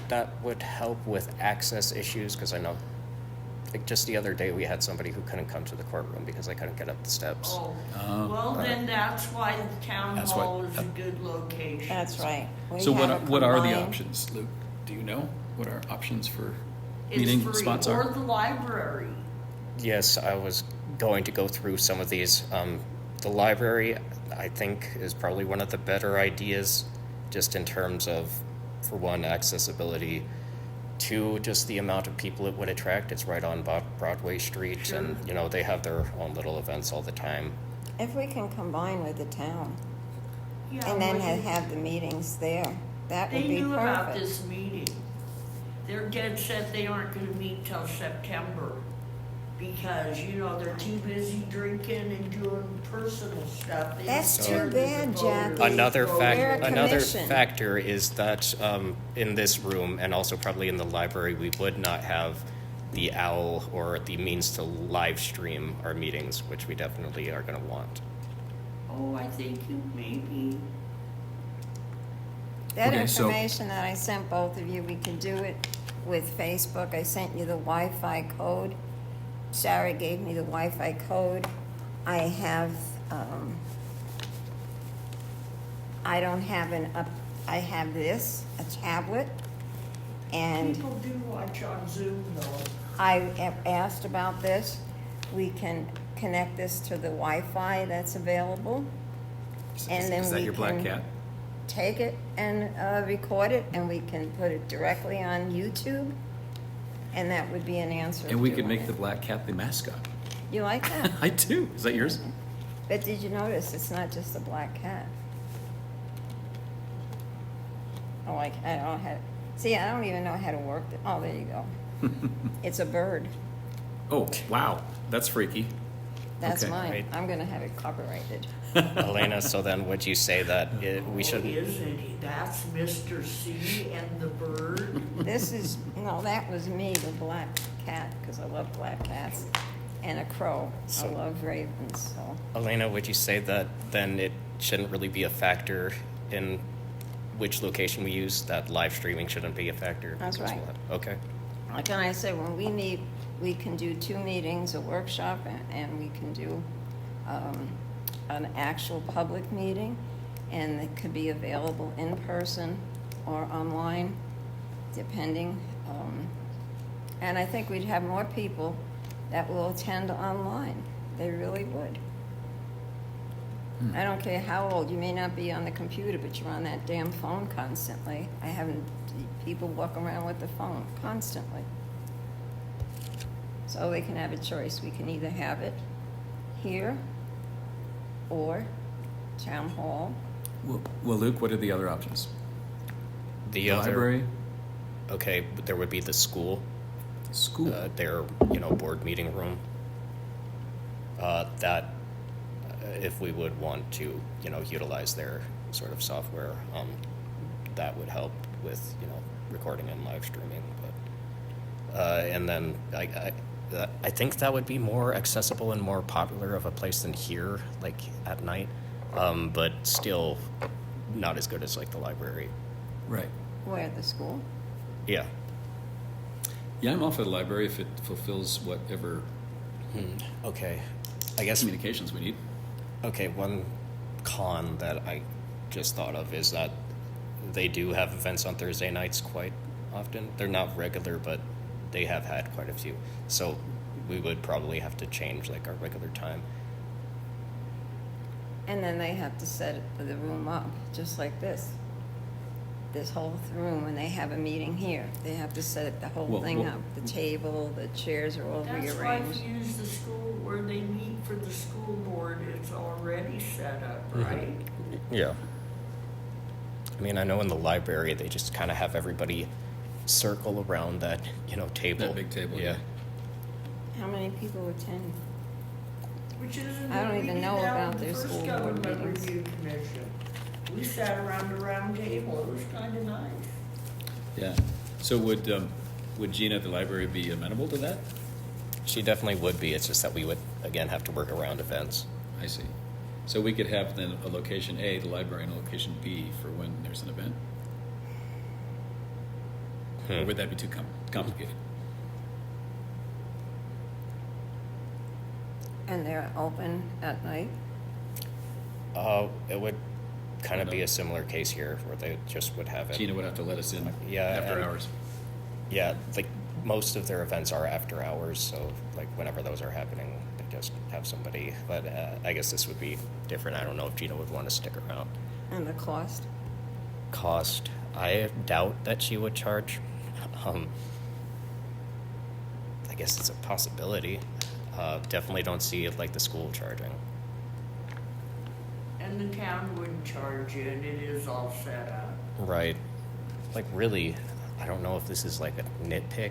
that would help with access issues, because I know Like just the other day, we had somebody who couldn't come to the courtroom because they couldn't get up the steps. Oh, Oh, well, all right. then that's why the town That's why- hall is a good location. That's right. We So have what a are the combined- options, Luke? Do you know what our options for It's meeting free, spots or are? the library. Yes, I was going to go through some of these. The library, I think, is probably one of the better ideas, just in terms of, for one, accessibility, two, just the amount of people it would attract. It's right on Broadway Street, Sure. and they have their own little events all the time. If we can combine with the town Yeah, and then well, have the meetings there, that would They be knew about perfect. this meeting. They're dead set they aren't gonna meet till September because, they're too busy drinking and doing personal stuff. They That's don't too care that bad, the voters Jackie. Another vote. We're a another commission. factor is that in this room, and also probably in the library, we would not have the OWL or the means to live stream our meetings, which we definitely are going to want. Oh, I think you maybe. That Okay, so- information that I sent both of you, we can do it with Facebook. I sent you the Wi-Fi code. Sarah gave me the Wi-Fi code. I have, I don't have I have this, a tablet, and People do watch on Zoom though. I have asked about this. We can connect this to the Wi-Fi that's available. And then Is that we your black can- cat? Take it and record it, and we can put it directly on YouTube, and that would be an answer. And we to could make it. the black cat the mascot. You like that? I do. Is that yours? But did you notice it's not just a black cat? Oh, I don't know how. See, I don't even know how to work it. Oh, there you go. It's a bird. Oh, wow. That's freaky. That's Okay. mine. Right. I'm gonna have it copyrighted. Elena, so then would you say that we Oh, shouldn't? isn't he? That's Mr. C and the bird. This is, no, that was me, the black cat, because I love black cats, and a crow. I So- love ravens, so. Elena, would you say that then it shouldn't really be a factor in which location we use? That live streaming shouldn't be a factor? That's because right. Okay. Like I said, when we meet, we can do 2 meetings, a workshop, and we can do an actual public meeting, and it could be available in person or online, depending. And I think we'd have more people that will attend online. They really would. I don't care how old, you may not be on the computer, but you're on that damn phone constantly. I haven't, people walk around with the phone constantly. So they can have a choice. We can either have it here or town hall. Well, Luke, what are the other options? The other Library? Okay, but there would be the school, School? their board meeting room. That if we would want to utilize their sort of software, that would help with recording and live streaming. But and then I think that would be more accessible and more popular of a place than here, like at night, but still not as good as like the library. Right. Where, the school? Yeah. Yeah, I'm all for the library if it fulfills whatever Okay. I guess. communications we need. Okay, one con that I just thought of is that they do have events on Thursday nights quite often. They're not regular, but they have had quite a few. So we would probably have to change like our regular time. And then they have to set the room up, just like this. This whole room, when they have a meeting here, they have to set the whole Well, thing well- up. The table, the chairs are all That's why if rearranged. you use the school where they meet for the school board, it's already set up, Mhm. right? Yeah. I mean, I know in the library they just kind of have everybody circle around that, table. That big table, Yeah. How many people attend? Which isn't. I don't we even did know that about with the their first school board government meetings. review commission. We sat around a round table. It was kind of nice. Yeah. So would Gina at the library be amenable to that? She definitely would be. It's just that we would, again, have to work around events. I see. So we could have then a location A, the library, and a location B for when there's an event? Or would that be too complicated? And they're open at night? It would kind of be a similar case here where they just would have it. Gina would have to let us in Yeah, after and- hours. Yeah, like most of their events are after hours, so like whenever those are happening, they just have somebody. But I guess this would be different. I don't know if Gina would want to stick around. And the cost? Cost, I doubt that she would charge. I guess it's a possibility. Definitely don't see it like the school charging. And the town wouldn't charge you, and it is all set up. Right. Like really, I don't know if this is like a nitpick.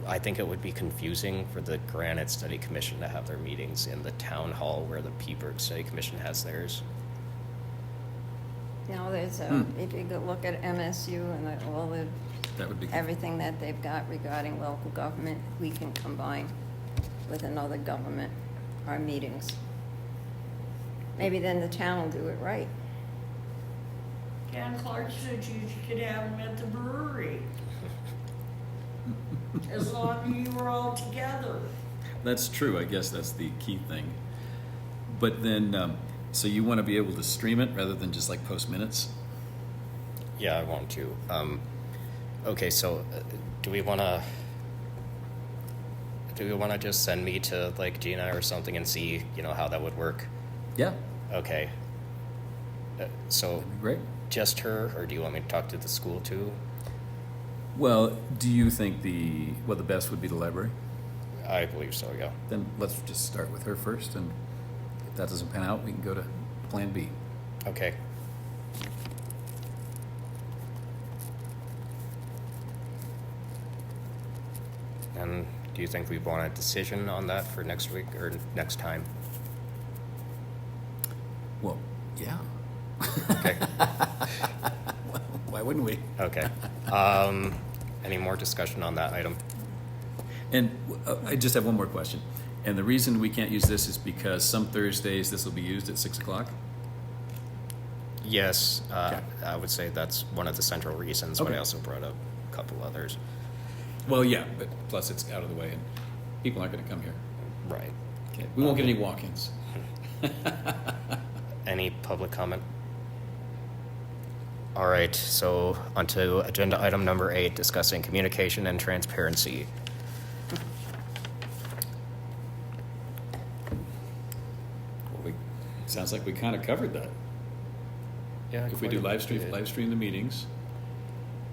I think it would be confusing for the Granite Study Commission to have their meetings in the town hall where the Peaburg Study Commission has theirs. No, there's if you go look at MSU and all the, That would be good. everything that they've got regarding local government, we can combine with another government, our meetings. Maybe then the town will do it right. Dan Clark said you could have them at the brewery. As long as you were all together. That's true. I guess that's the key thing. But then, so you want to be able to stream it rather than just like post minutes? Yeah, I want to. Okay, so do we want to just send me to like Gina or something and see, how that would work? Yeah, Okay. So that'd be great. just her, or do you want me to talk to the school too? Well, do you think the best would be the library? I believe so, yeah. Then let's just start with her first, and if that doesn't pan out, we can go to Plan B. Okay. And do you think we want a decision on that for next week or next time? Well, yeah. Okay. Why wouldn't we? Okay. Any more discussion on that item? And I just have one more question. And the reason we can't use this is because some Thursdays this will be used at 6 o'clock? Yes, Okay. I would say that's one of the central reasons, but Okay. I also brought up a couple others. Well, yeah, but plus it's out of the way and people aren't going to come here. Right. Okay. We won't get any walk-ins. Any public comment? All right, so onto agenda item number 8, discussing communication and transparency. Well, sounds like we kind of covered that. Yeah, If we do live stream the meetings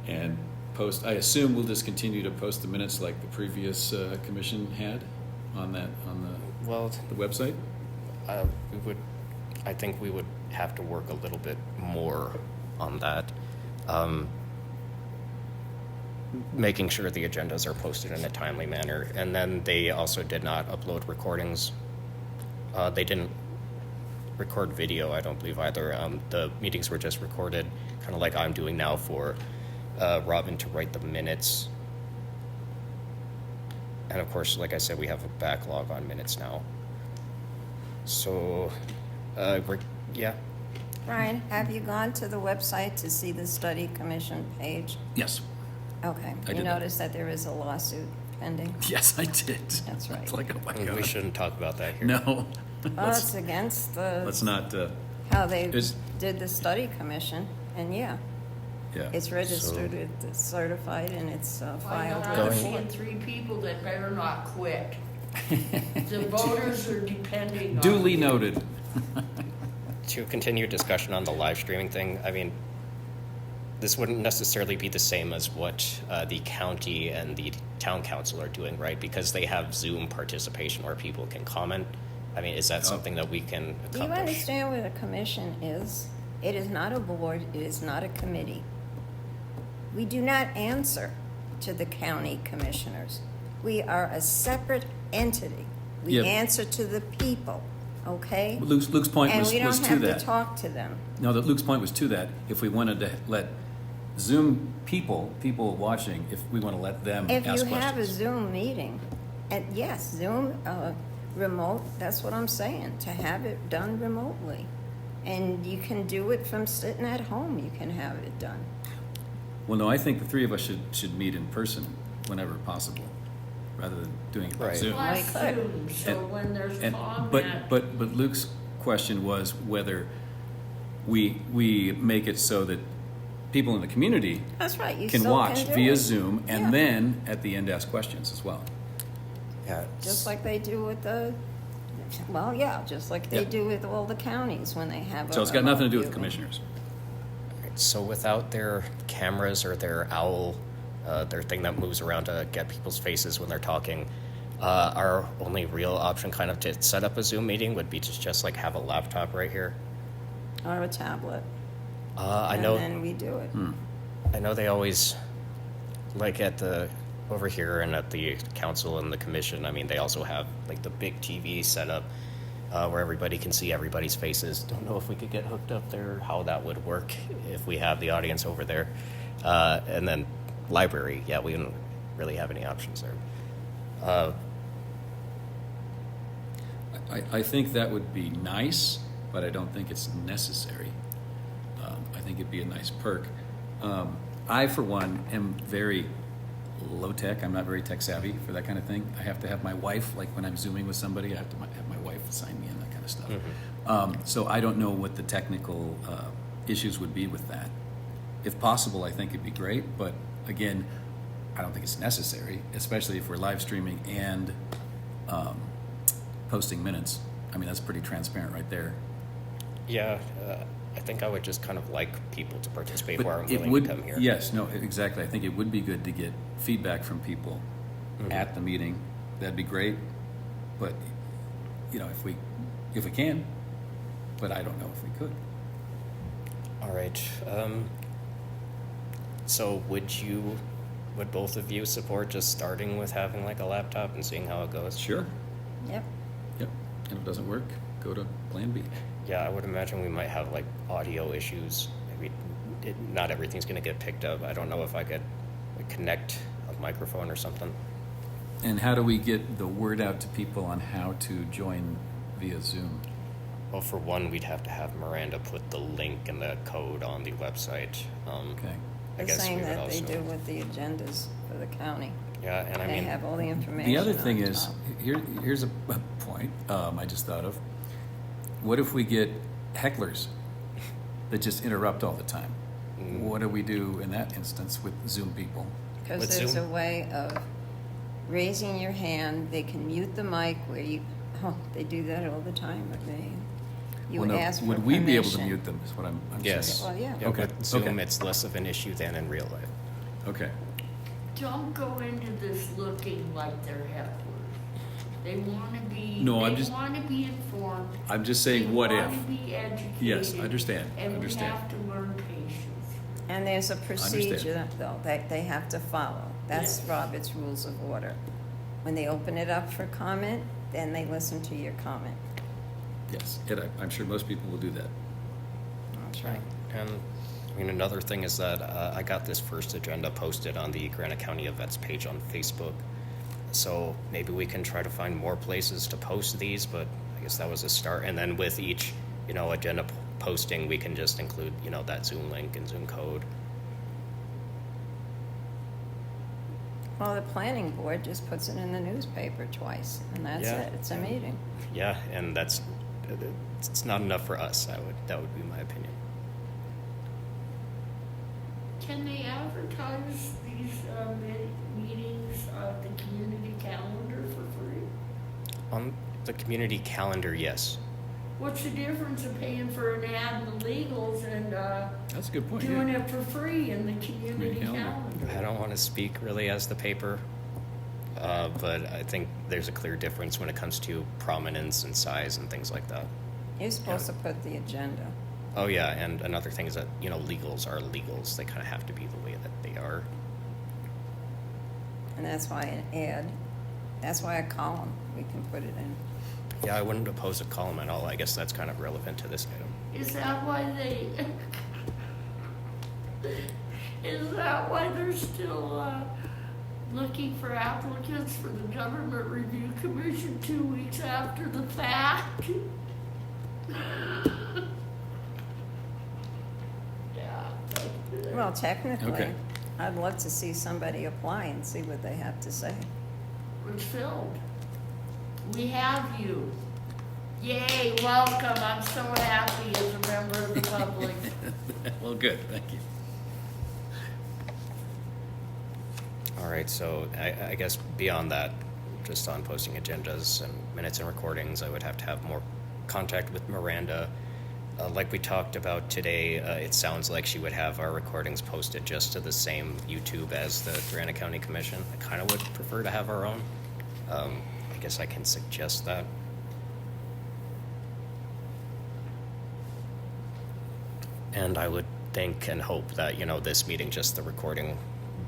and post, I assume we'll just continue to post the minutes like the previous commission had on Well, the website? I think we would have to work a little bit more on that. Making sure the agendas are posted in a timely manner. And then they also did not upload recordings. They didn't record video, I don't believe either. The meetings were just recorded, kind of like I'm doing now for Robin to write the minutes. And of course, like I said, we have a backlog on minutes now. So, yeah. Brian, have you gone to the website to see the study commission page? Yes. Okay. I You did that. notice that there is a lawsuit pending? Yes, I did. That's right. It's like, oh my We God. shouldn't talk about that here. No. Well, it's against Let's the, not, how they Is- did the study commission, and yeah, yeah. it's registered, it's certified, and it's If I know filed I'm with the seeing court. 3 people that better not quit. The voters are depending on Duly you. noted. To continue discussion on the live streaming thing, I mean, this wouldn't necessarily be the same as what the county and the town council are doing, right? Because they have Zoom participation where people can comment. I mean, is that something that we can Do you accomplish? understand what a commission is? It is not a board, it is not a committee. We do not answer to the county commissioners. We are a separate entity. We Yeah. answer to the people, okay? Luke's point And was we was don't to have that. to talk to them. No, that Luke's point was to that. If we wanted to let Zoom people watching, if we want to let them If ask you have a questions. Zoom meeting, and yes, Zoom, remote, that's what I'm saying, to have it done remotely. And you can do it from sitting at home, you can have it done. Well, no, I think the 3 of us should meet in person whenever possible. rather than doing it by Right. Zoom. Plus Like- Zoom, so when there's And- comment. but Luke's question was whether we make it so that people in the community That's right, you can still watch do via it. Zoom and Yeah. then at the end ask questions as well. Yeah. Just like they do with the, well, yeah, just like they Yeah. do with all the counties when they have a. So it's got nothing to do with remote commissioners. So without their cameras or their owl, their thing that moves around to get people's faces when they're talking, our only real option kind of to set up a Zoom meeting would be to just like have a laptop right here. viewing Or a tablet. I know. And then we do it. I know they always, like at the, over here and at the council and the commission, I mean, they also have like the big TV set up where everybody can see everybody's faces. Don't know if we could get hooked up there, how that would work if we have the audience over there. And then library, yeah, we don't really have any options there. I think that would be nice, but I don't think it's necessary. I think it'd be a nice perk. I, for one, am very low tech. I'm not very tech savvy for that kind of thing. I have to have my wife, like when I'm Zooming with somebody, I have to have my wife sign me in, that kind of stuff. So I don't know what the technical issues would be with that. If possible, I think it'd be great, but again, I don't think it's necessary, especially if we're live streaming and posting minutes. I mean, that's pretty transparent right there. Yeah, I think I would just kind of like people to participate But who aren't it willing would, to come here. yes, no, exactly. I think it would be good to get feedback from people at the meeting. That'd be great. But, you know, if we can, but I don't know if we could. All right. So would both of you support just starting with having like a laptop and seeing how it goes? Sure. Yep. Yep. And if it doesn't work, go to plan B. Yeah, I would imagine we might have like audio issues. Maybe not everything's going to get picked up. I don't know if I could like, connect a microphone or something. And how do we get the word out to people on how to join via Zoom? Well, for one, we'd have to have Miranda put the link and the code on the website. Okay. I The guess same we would that also. they do with the agendas for the county. Yeah, and I They mean, have all the information The other on thing is, top. here's a point I just thought of. What if we get hecklers that just interrupt all the time? What do we do in that instance with Zoom people? Because With there's Zoom? a way of raising your hand, they can mute the mic where you, they do that all the time with me. You Well, would no, ask for would we be able to permission. mute them is what I'm yes. saying. Well, yeah. Okay, With Zoom, okay. it's less of an issue than in real life. Okay. Don't go into this looking like they're hecklers. They want to be. No, I'm They just- want to be informed. I'm just saying, what They if? want to be educated. Yes, I understand, And understand. we have to learn patience. And there's a understand. procedure, though, that they have to follow. That's Yes. Robert's Rules of Order. When they open it up for comment, then they listen to your comment. Yes, I'm sure most people will do that. That's right. And I mean, another thing is that I got this first agenda posted on the Granite County Events page on Facebook. So maybe we can try to find more places to post these, but I guess that was a start. And then with each, agenda posting, we can just include, that Zoom link and Zoom code. Well, the planning board just puts it in the newspaper twice, and that's Yeah. it. It's a meeting. Yeah, and it's not enough for us. That would be my opinion. Can they advertise these meetings of the community calendar for free? On the community calendar, yes. What's the difference of paying for an ad in the legals and That's a good point. doing yeah. it for free in the community calendar. calendar? I don't want to speak really as the paper, but I think there's a clear difference when it comes to prominence and size and things like that. You're supposed to put the agenda. Oh yeah, and another thing is that legals are legals. They kind of have to be the way that they are. And that's why an ad, that's why a column, we can put it in. Yeah, I wouldn't oppose a column at all. I guess that's kind of relevant to this item. Is that why they're still looking for applicants for the Government Review Commission 2 weeks after the fact? Yeah. Well, technically, Okay. I'd love to see somebody apply and see what they have to say. was filled. We have you. Yay, welcome. I'm so happy as a member of the public. Well, good, thank you. All right, so I guess beyond that, just on posting agendas and minutes and recordings, I would have to have more contact with Miranda. Like we talked about today, it sounds like she would have our recordings posted just to the same YouTube as the Granite County Commission. I kind of would prefer to have our own. I guess I can suggest that. And I would think and hope that, this meeting, just the recording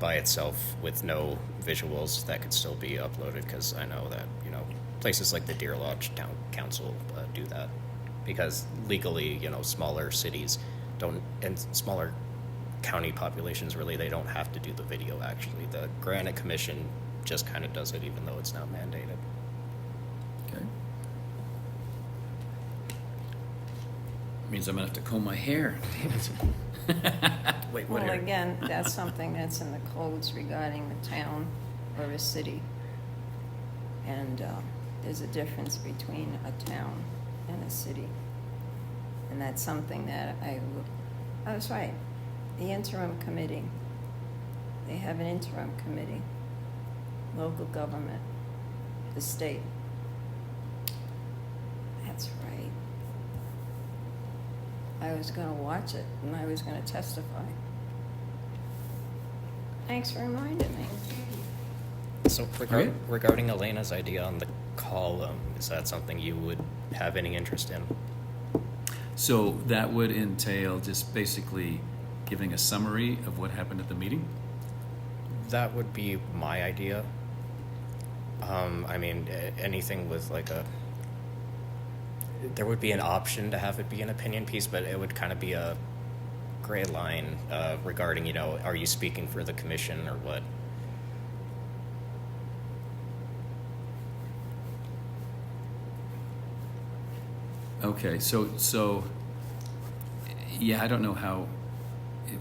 by itself with no visuals, that could still be uploaded, because I know that, places like the Deer Lodge Town Council do that. Because legally, smaller cities don't, and smaller county populations, really, they don't have to do the video, actually. The Granite Commission just kind of does it, even though it's not mandated. Okay. Means I'm gonna have to comb my hair. Wait, what Well, hair? again, that's something that's in the codes regarding the town or a city. And there's a difference between a town and a city. And that's something that I was right. The interim committee, they have an interim committee, local government, the state. That's right. I was gonna watch it and I was gonna testify. Thanks for reminding me. So regarding Elena's idea on the column, is that something you would have any interest in? So that would entail just basically giving a summary of what happened at the meeting? That would be my idea. Anything with there would be an option to have it be an opinion piece, but it would kind of be a gray line regarding, are you speaking for the commission or what? Okay, so yeah, I don't know how it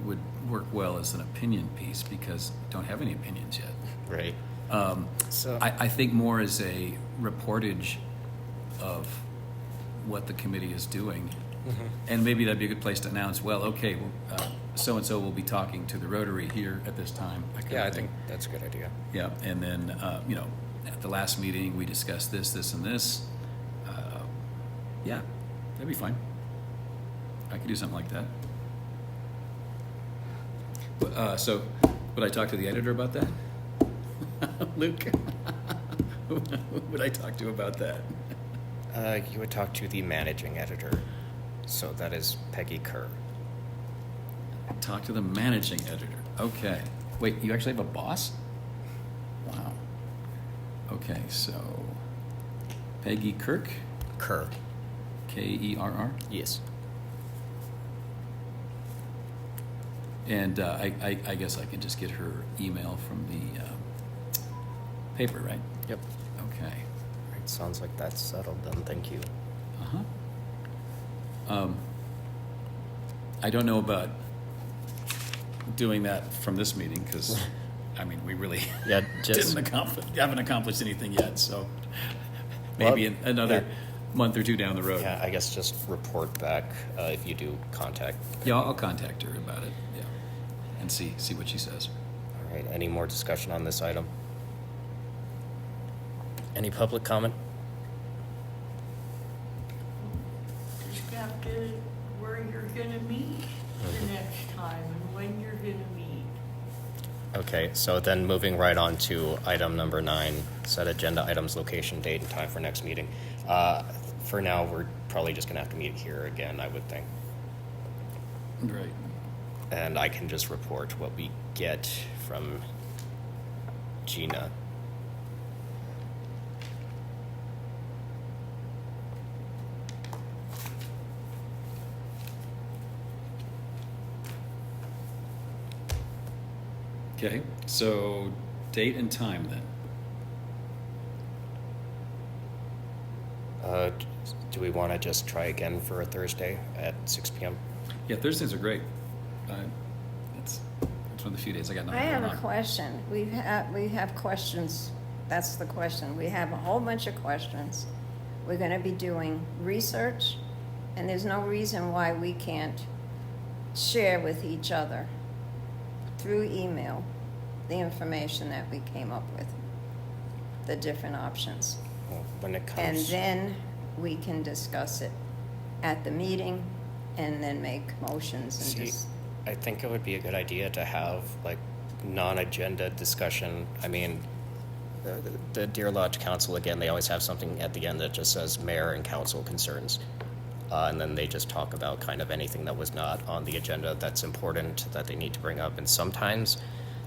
would work well as an opinion piece because we don't have any opinions yet. Right. So I think more as a reportage of what the committee is doing. Mhm. And maybe that'd be a good place to announce, well, okay, so-and-so will be talking to the Rotary here at this time. that kind Yeah, of I thing. think that's a good idea. Yeah, and then, at the last meeting, we discussed this, and this. Yeah, that'd be fine. I could do something like that. So, would I talk to the editor about that? Luke? Who would I talk to about that? You would talk to the managing editor. So that is Peggy Kerr. Talk to the managing editor. Okay. Wait, you actually have a boss? Wow. Okay, so Peggy Kirk, Kerr. Kerr, Yes. and I guess I can just get her email from the paper, right? Yep. Okay. Right, sounds like that's settled then. Thank you. Uh-huh. I don't know about doing that from this meeting because, we really Yeah, just haven't accomplished anything yet. So maybe Well, another yeah. month or two down the road. yeah, I guess just report back if you do contact. Yeah, I'll contact her about it. Yeah, and see what she says. All right. Any more discussion on this item? Any public comment? Just have to, where you're gonna meet the next time and when you're gonna meet. Okay, so then moving right on to item number 9, set agenda items, location, date, and time for next meeting. For now, we're probably just gonna have to meet here again, I would think. Right. And I can just report what we get from Gina. Okay. So date and time then. Do we want to just try again for a Thursday at 6 p.m.? Yeah, Thursdays are great. It's one of the few days I got I nothing have going a on. question. We have questions That's the question. We have a whole bunch of questions. We're gonna be doing research, and there's no reason why we can't share with each other through email the information that we came up with, the different options. Well, when it And comes, then we can discuss it at the meeting and then make motions and see, just, I think it would be a good idea to have like non-agenda discussion. I mean, the Deer Lodge Council, again, they always have something at the end that just says mayor and council concerns. And then they just talk about kind of anything that was not on the agenda that's important that they need to bring up. And sometimes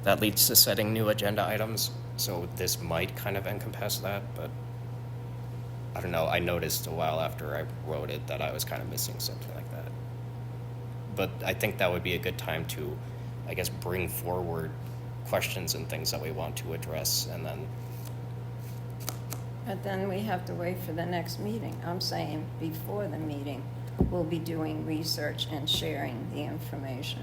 that leads to setting new agenda items. So this might kind of encompass that, but I don't know. I noticed a while after I wrote it that I was kind of missing something like that. But I think that would be a good time to, I guess, bring forward questions and things that we want to address, and then but then we have to wait for the next meeting. I'm saying before the meeting, we'll be doing research and sharing the information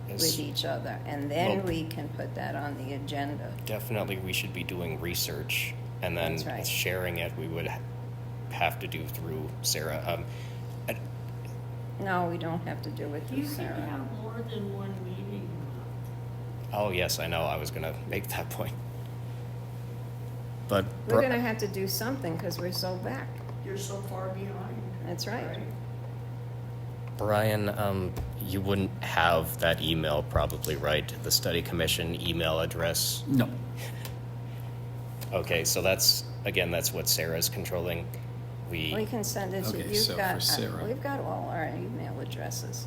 Yes. with each other. And then Well- we can put that on the agenda. definitely we should be doing research, and then That's right. sharing it we would have to do through Sarah. No, we don't have to do it You through can Sarah. have more than one meeting. Oh yes, I know. I was gonna make that point, but We're gonna have to do something because we're so back. You're so far behind. That's right. Brian, you wouldn't have that email probably, right? The study commission email address. No. Okay, so that's what Sarah's controlling. We can send it to, Okay, you've so for got, Sarah. we've got all our email addresses.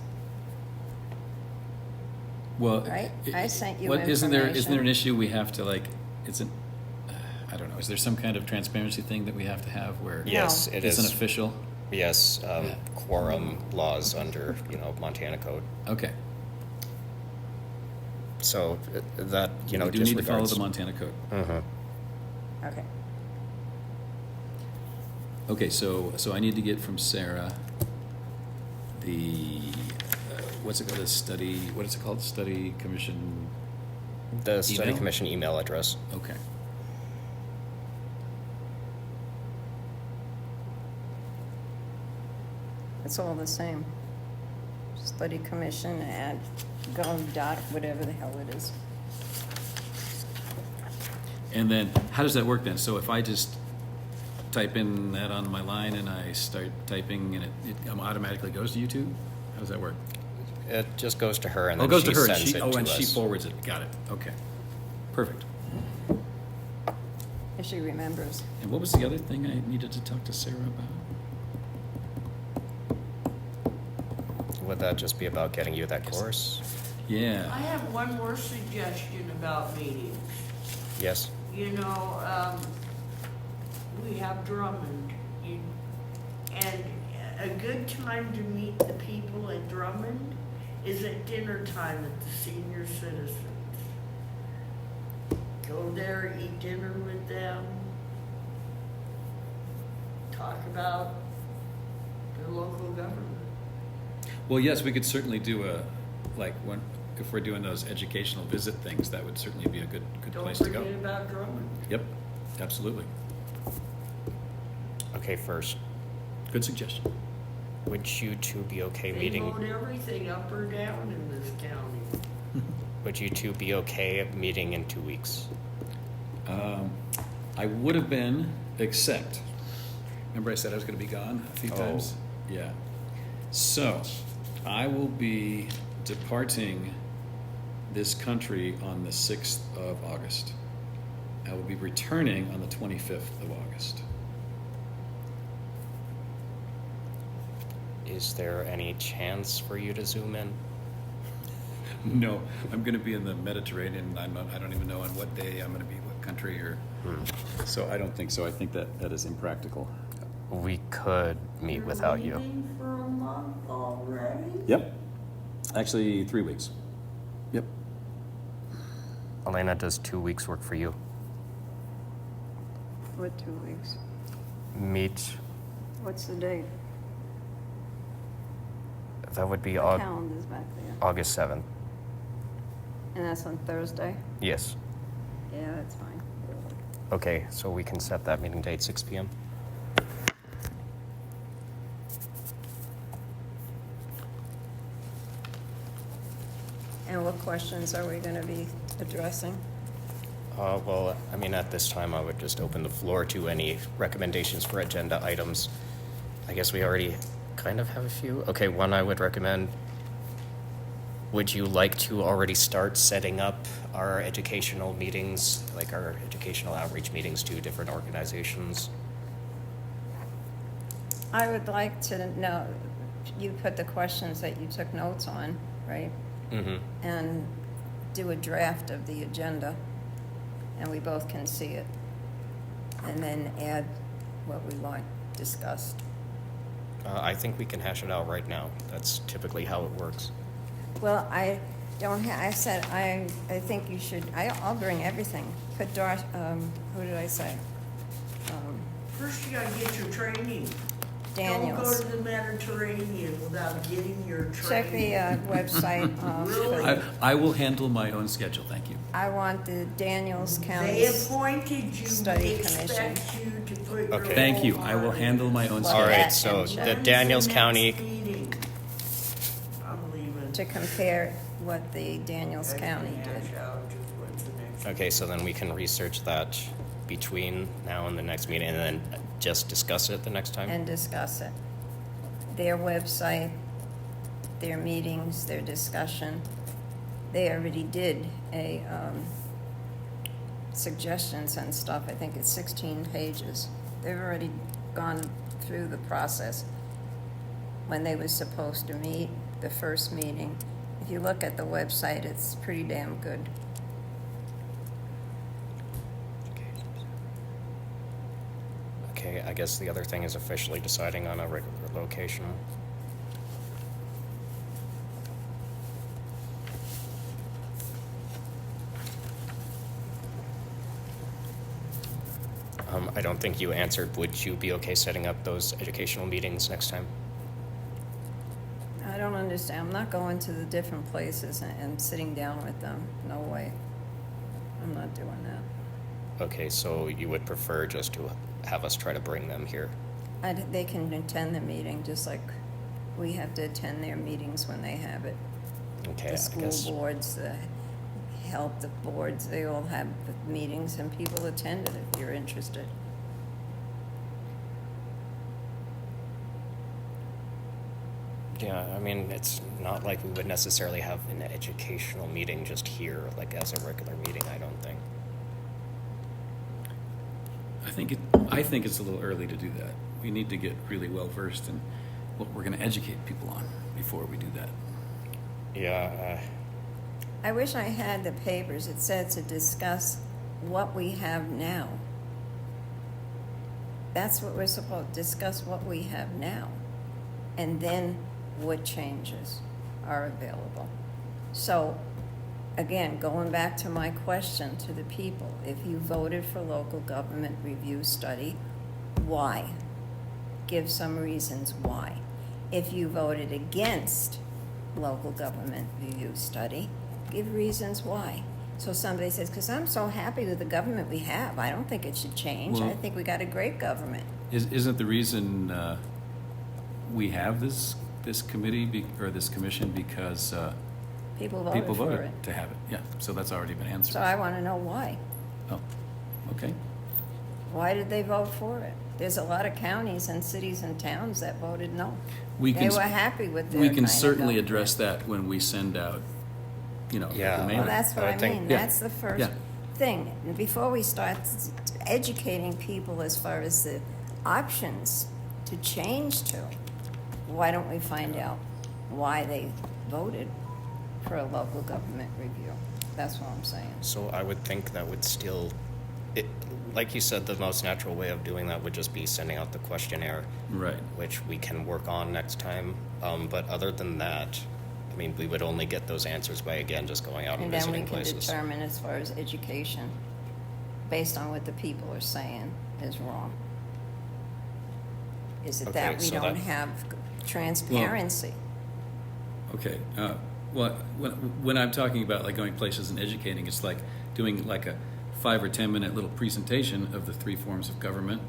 Well, Right? I sent you what, isn't there an information. issue we have to like? Isn't I don't know. Is there some kind of transparency thing that we have to have where Yes, No. it it's is. an official? Yes, quorum laws under Montana code. Okay. So that We do just need to follow regards. the Montana code. Okay. Okay, so I need to get from Sarah the what's it called? The study. What is it called? Study commission. The study Email? commission email address. Okay. It's all the same. Study commission at gov dot whatever the hell it is. And then how does that work then? So if I just type in that on my line and I start typing and it automatically goes to YouTube? How does that work? It just goes to her, and Oh, then it goes she to her and sends she, it oh, to and she us. forwards it. Got it. Okay. Perfect. If she remembers. And what was the other thing I needed to talk to Sarah about? Would that just be about getting you that course? I Yeah. have one more suggestion about meetings. Yes. We have Drummond, and a good time to meet the people at Drummond is at dinner time at the senior citizens. Go there, eat dinner with them, talk about their local government. Well, yes, we could certainly do if we're doing those educational visit things, that would certainly be a good Don't place to go. forget about Drummond. Yep, absolutely. Okay, first, Good suggestion. would you two be okay They meeting? vote everything up or down in this county. Would you two be okay meeting in 2 weeks? I would have been, except, remember I said I was going to be gone a few Oh. times? Yeah. So, I will be departing this country on the 6th of August. I will be returning on the 25th of August. Is there any chance for you to zoom in? No, I'm going to be in the Mediterranean. I don't even know on what day I'm going to be, what country, or so I don't think so. I think that is impractical. We could meet You're without you. leaving for a month already? Yep. Actually, 3 weeks. Yep. Elena, does 2 weeks work for you? What, 2 weeks? Meet, What's the date? that would be The calendar's back there. August 7th. And that's on Thursday? Yes. Yeah, that's fine. Okay, so we can set that meeting date, 6 p.m.? And what questions are we going to be addressing? Well, I mean, at this time, I would just open the floor to any recommendations for agenda items. I guess we already kind of have a few. Okay, one I would recommend. Would you like to already start setting up our educational meetings, like our educational outreach meetings to different organizations? I would like to know, you put the questions that you took notes on, right? Mm-hmm. And do a draft of the agenda, and we both can see it. And then add what we want discussed. I think we can hash it out right now. That's typically how it works. Well, I don't have, I said, I think you should, I'll bring everything. Put who did I say? First, you gotta get your training. Daniels. Don't go to the Mediterranean without getting your Check the training. website. Really? I will handle my own schedule, thank you. I want the Daniels They County. appointed you, Study we commission. expect you to put your. Okay. Thank you, whole I will heart handle my own Well, All schedule. right, that so and the check. Daniels When's County, next meeting? I'm leaving. To compare what the Daniels I can County did. hash out just when's the next. okay, so then we can research that between now and the next meeting and then just discuss it the next time? And discuss it. Their website, their meetings, their discussion. They already did a suggestions and stuff. I think it's 16 pages. They've already gone through the process. When they were supposed to meet, the first meeting. If you look at the website, it's pretty damn good. Okay, I guess the other thing is officially deciding on a regular location. I don't think you answered. Would you be okay setting up those educational meetings next time? I don't understand. I'm not going to the different places and sitting down with them. No way. I'm not doing that. Okay, so you would prefer just to have us try to bring them here? They can attend the meeting just like we have to attend their meetings when they have it. Okay, The I school guess. boards, the help, the boards, they all have the meetings and people attend it if you're interested. Yeah, I mean, it's not like we would necessarily have an educational meeting just here, like as a regular meeting, I don't think. I think it's a little early to do that. We need to get really well versed in what we're going to educate people on before we do that. Yeah, I wish I had the papers. It said to discuss what we have now. That's what we're supposed to discuss, what we have now. And then what changes are available. So, again, going back to my question to the people, if you voted for local government review study, why? Give some reasons why. If you voted against local government review study, give reasons why. So somebody says, because I'm so happy with the government we have, I don't think it should change. I Well- think we got a great government. Isn't the reason we have this committee or this commission because People voted people for voted it. to have it? Yeah, so that's already been answered. So I want to know why. Oh, okay. Why did they vote for it? There's a lot of counties and cities and towns that voted no. We They can were happy with their We kind can of certainly government. address that when we send out, Yeah. the Well, mailing. that's what I I think- mean. Yeah. That's the first Yeah. thing. And before we start educating people as far as the options to change to, why don't we find out why they voted for a local government review? That's what I'm saying. so I would think that would still, like you said, the most natural way of doing that would just be sending out the questionnaire, Right. which we can work on next time. But other than that, I mean, we would only get those answers by, again, just going out and And then we visiting can places. determine as far as education, based on what the people are saying, is wrong. Is it Okay, that we so don't that- have transparency? Okay. Well, when I'm talking about like going places and educating, it's like doing like a 5 or 10 minute little presentation of the 3 forms of government,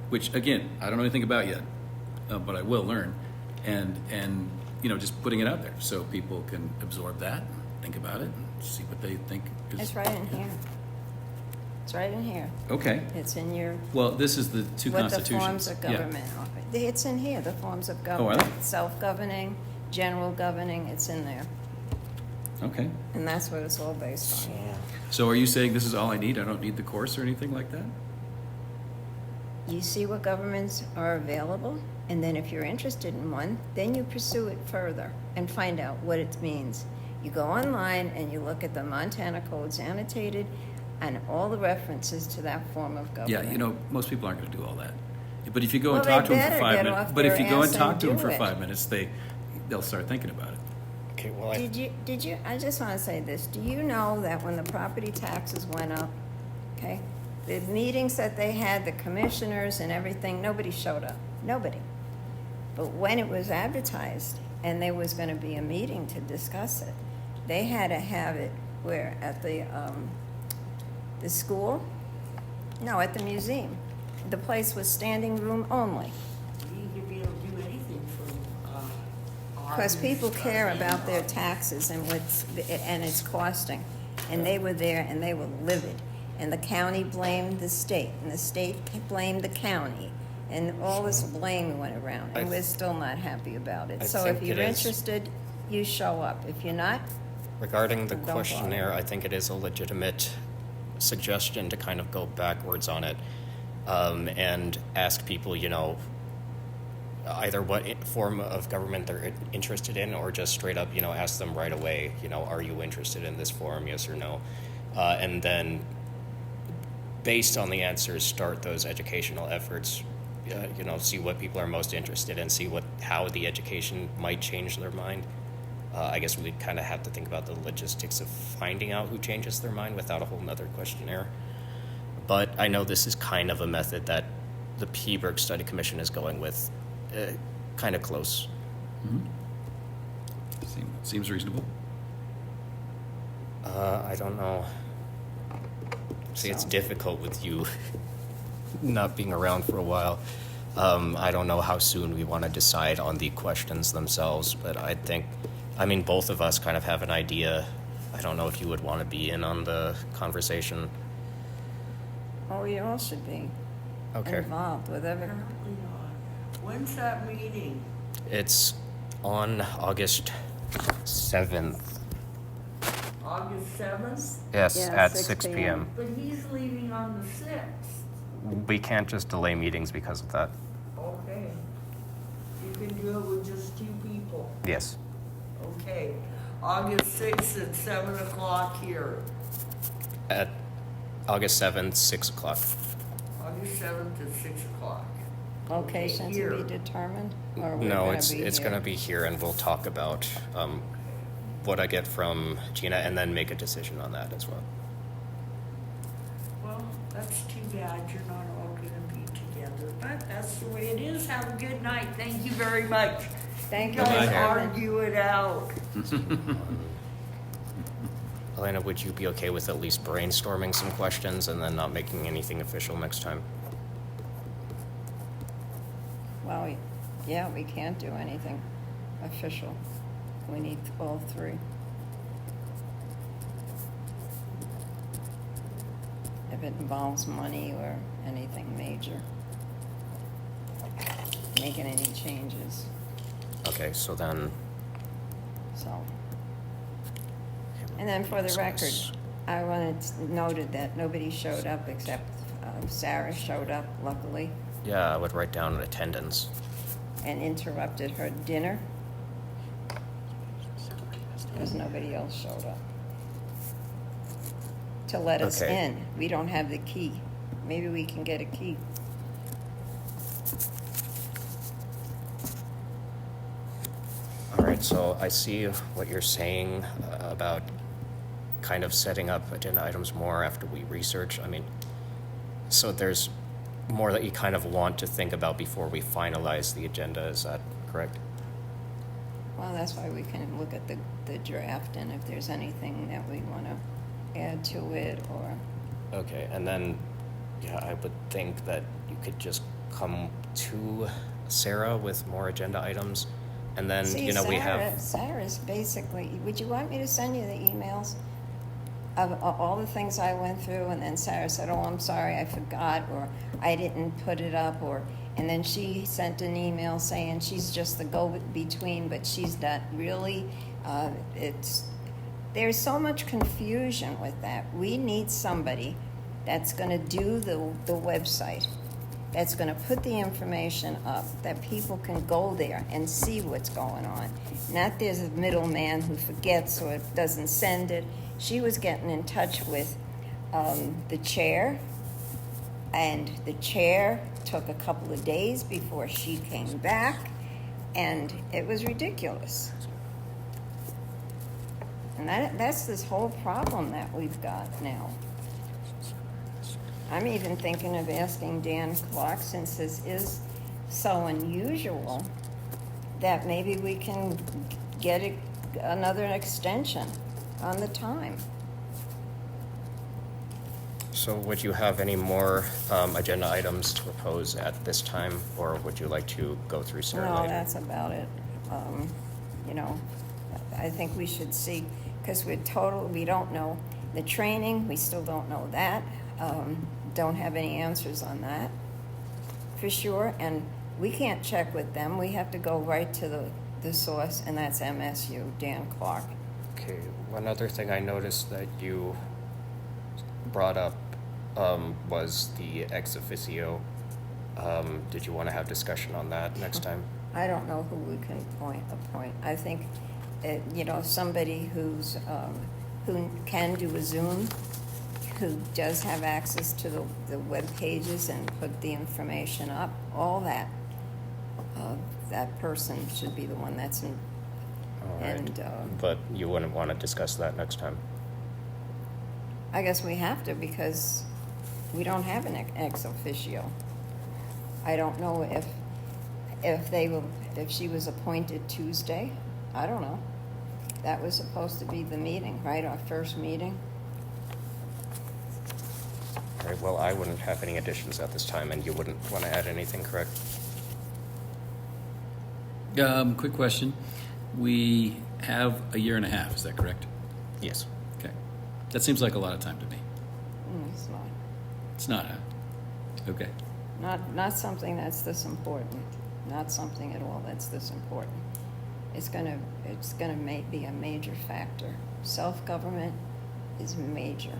which again, I don't know anything about yet, but I will learn, and just putting it out there so people can absorb that, think about it, and see what they think is. It's right in here. It's right in here. Okay. It's in your, Well, this is the 2 what the constitutions. forms of Yeah. government are. It's in here, the forms of are government. they? Self-governing, general governing, it's in there. Okay. And that's what it's all based on. So are you saying this is all I need? I don't need the course or anything like that? You see what governments are available, and then if you're interested in one, then you pursue it further and find out what it means. You go online and you look at the Montana codes annotated and all the references to that form of government. Yeah, most people aren't going to do all that. But if you go Well, and talk they to them for better 5 get minutes, off but if their you go and ass talk and to them do for it. 5 minutes, they'll start thinking about it. Okay, well, Did you, I just want to say this, do you know that when the property taxes went up, okay, the meetings that they had, the commissioners and everything, nobody showed up, nobody. But when it was advertised and there was going to be a meeting to discuss it, they had to have it where, at the school? No, at the museum. The place was standing room only. You could be able to do anything from, Because people August, care about their and taxes and and its costing. And they were there and they were livid. And the county blamed the state, and the state blamed the county. And all this blame went around, and we're still not happy about it. I So think if you're it is. interested, you show up. If you're not, regarding the Don't bother. questionnaire, I think it is a legitimate suggestion to kind of go backwards on it, and ask people, either what form of government they're interested in, or just straight up, ask them right away, are you interested in this form, yes or no? And then, based on the answers, start those educational efforts. See what people are most interested in, see how the education might change their mind. I guess we'd kind of have to think about the logistics of finding out who changes their mind without a whole nother questionnaire. But I know this is kind of a method that the Peaburg Study Commission is going with, kind of close. Seems reasonable. I don't know. See, it's difficult with you not being around for a while. I don't know how soon we want to decide on the questions themselves, but both of us kind of have an idea. I don't know if you would want to be in on the conversation. oh, you all should be Okay. involved with every. apparently not. When's that meeting? It's on August 7th. August 7th? Yes, Yeah, at 6 6 p.m. p.m. But he's leaving on the 6th. We can't just delay meetings because of that. Okay. You can do it with just 2 people. Yes. Okay. August 6th at 7 o'clock here. At August 7th, 6 o'clock. August 7th at 6 o'clock. Location Okay, to here. be determined? Or we're No, gonna it's be it's here? going to be here, and we'll talk about what I get from Gina, and then make a decision on that as well. Well, that's too bad you're not all gonna be together, but that's the way it is. Have a good night. Thank you very much. Thank You you, guys Chairman. argue it out. Elena, would you be okay with at least brainstorming some questions and then not making anything official next time? Well, yeah, we can't do anything official. We need all 3. If it involves money or anything major, making any changes, Okay, so then. so. And then for the record, I wanted noted that nobody showed up except Sarah showed up, luckily, Yeah, I would write down attendance. and interrupted her dinner because nobody else showed up to let us Okay. in. We don't have the key. Maybe we can get a key. All right, so I see what you're saying about kind of setting up agenda items more after we research. So there's more that you kind of want to think about before we finalize the agenda, is that correct? Well, that's why we can look at the draft and if there's anything that we want to add to it or Okay, and then, yeah, I would think that you could just come to Sarah with more agenda items, and then, See, you know, we have. Sarah's basically, would you want me to send you the emails of all the things I went through? And then Sarah said, oh, I'm sorry, I forgot, or I didn't put it up, and then she sent an email saying she's just the go-between, but she's not really. There's so much confusion with that. We need somebody that's going to do the website, that's going to put the information up, that people can go there and see what's going on. Not there's a middleman who forgets or doesn't send it. She was getting in touch with the chair, and the chair took a couple of days before she came back, and it was ridiculous. And that's this whole problem that we've got now. I'm even thinking of asking Dan Clark, since this is so unusual, that maybe we can get another extension on the time. So would you have any more agenda items to propose at this time, or would you like to go through Sarah No, later? that's about it. You know, I think we should see, because we don't know the training, we still don't know that. Don't have any answers on that, for sure. And we can't check with them. We have to go right to the source, and that's MSU, Dan Clark. Okay, one other thing I noticed that you brought up was the ex officio. Did you want to have discussion on that next time? I don't know who we can appoint. I think, somebody who can do a Zoom, who does have access to the web pages and put the information up, all that. That person should be the one that's in. All right. And But you wouldn't want to discuss that next time? I guess we have to, because we don't have an ex officio. I don't know if she was appointed Tuesday. I don't know. That was supposed to be the meeting, right? Our first meeting. All right, well, I wouldn't have any additions at this time, and you wouldn't want to add anything, correct? Quick question. We have a year and a half, is that correct? Yes. Okay. That seems like a lot of time to me. It's not. It's not, huh? Okay. Not something that's this important. Not something at all that's this important. It's gonna be a major factor. Self-government is major.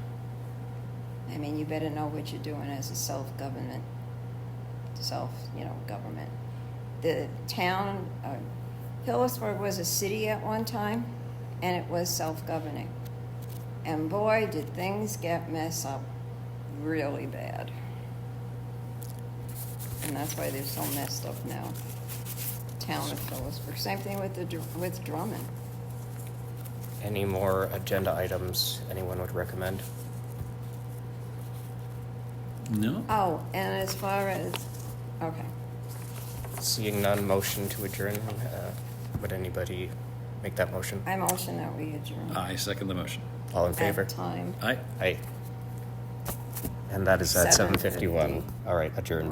I mean, you better know what you're doing as a government. The town, Phillipsburg was a city at one time, and it was self-governing. And boy, did things get messed up really bad. And that's why they're so messed up now. Town of Phillipsburg. Same thing with Drummond. Any more agenda items anyone would recommend? No? Oh, and as far as, okay. Seeing none, motion to adjourn. Would anybody make that motion? I motion that we adjourn. I second the motion. All in favor? At time. Aye. Aye. And that is at 7:51. 7:50. All right, adjourned.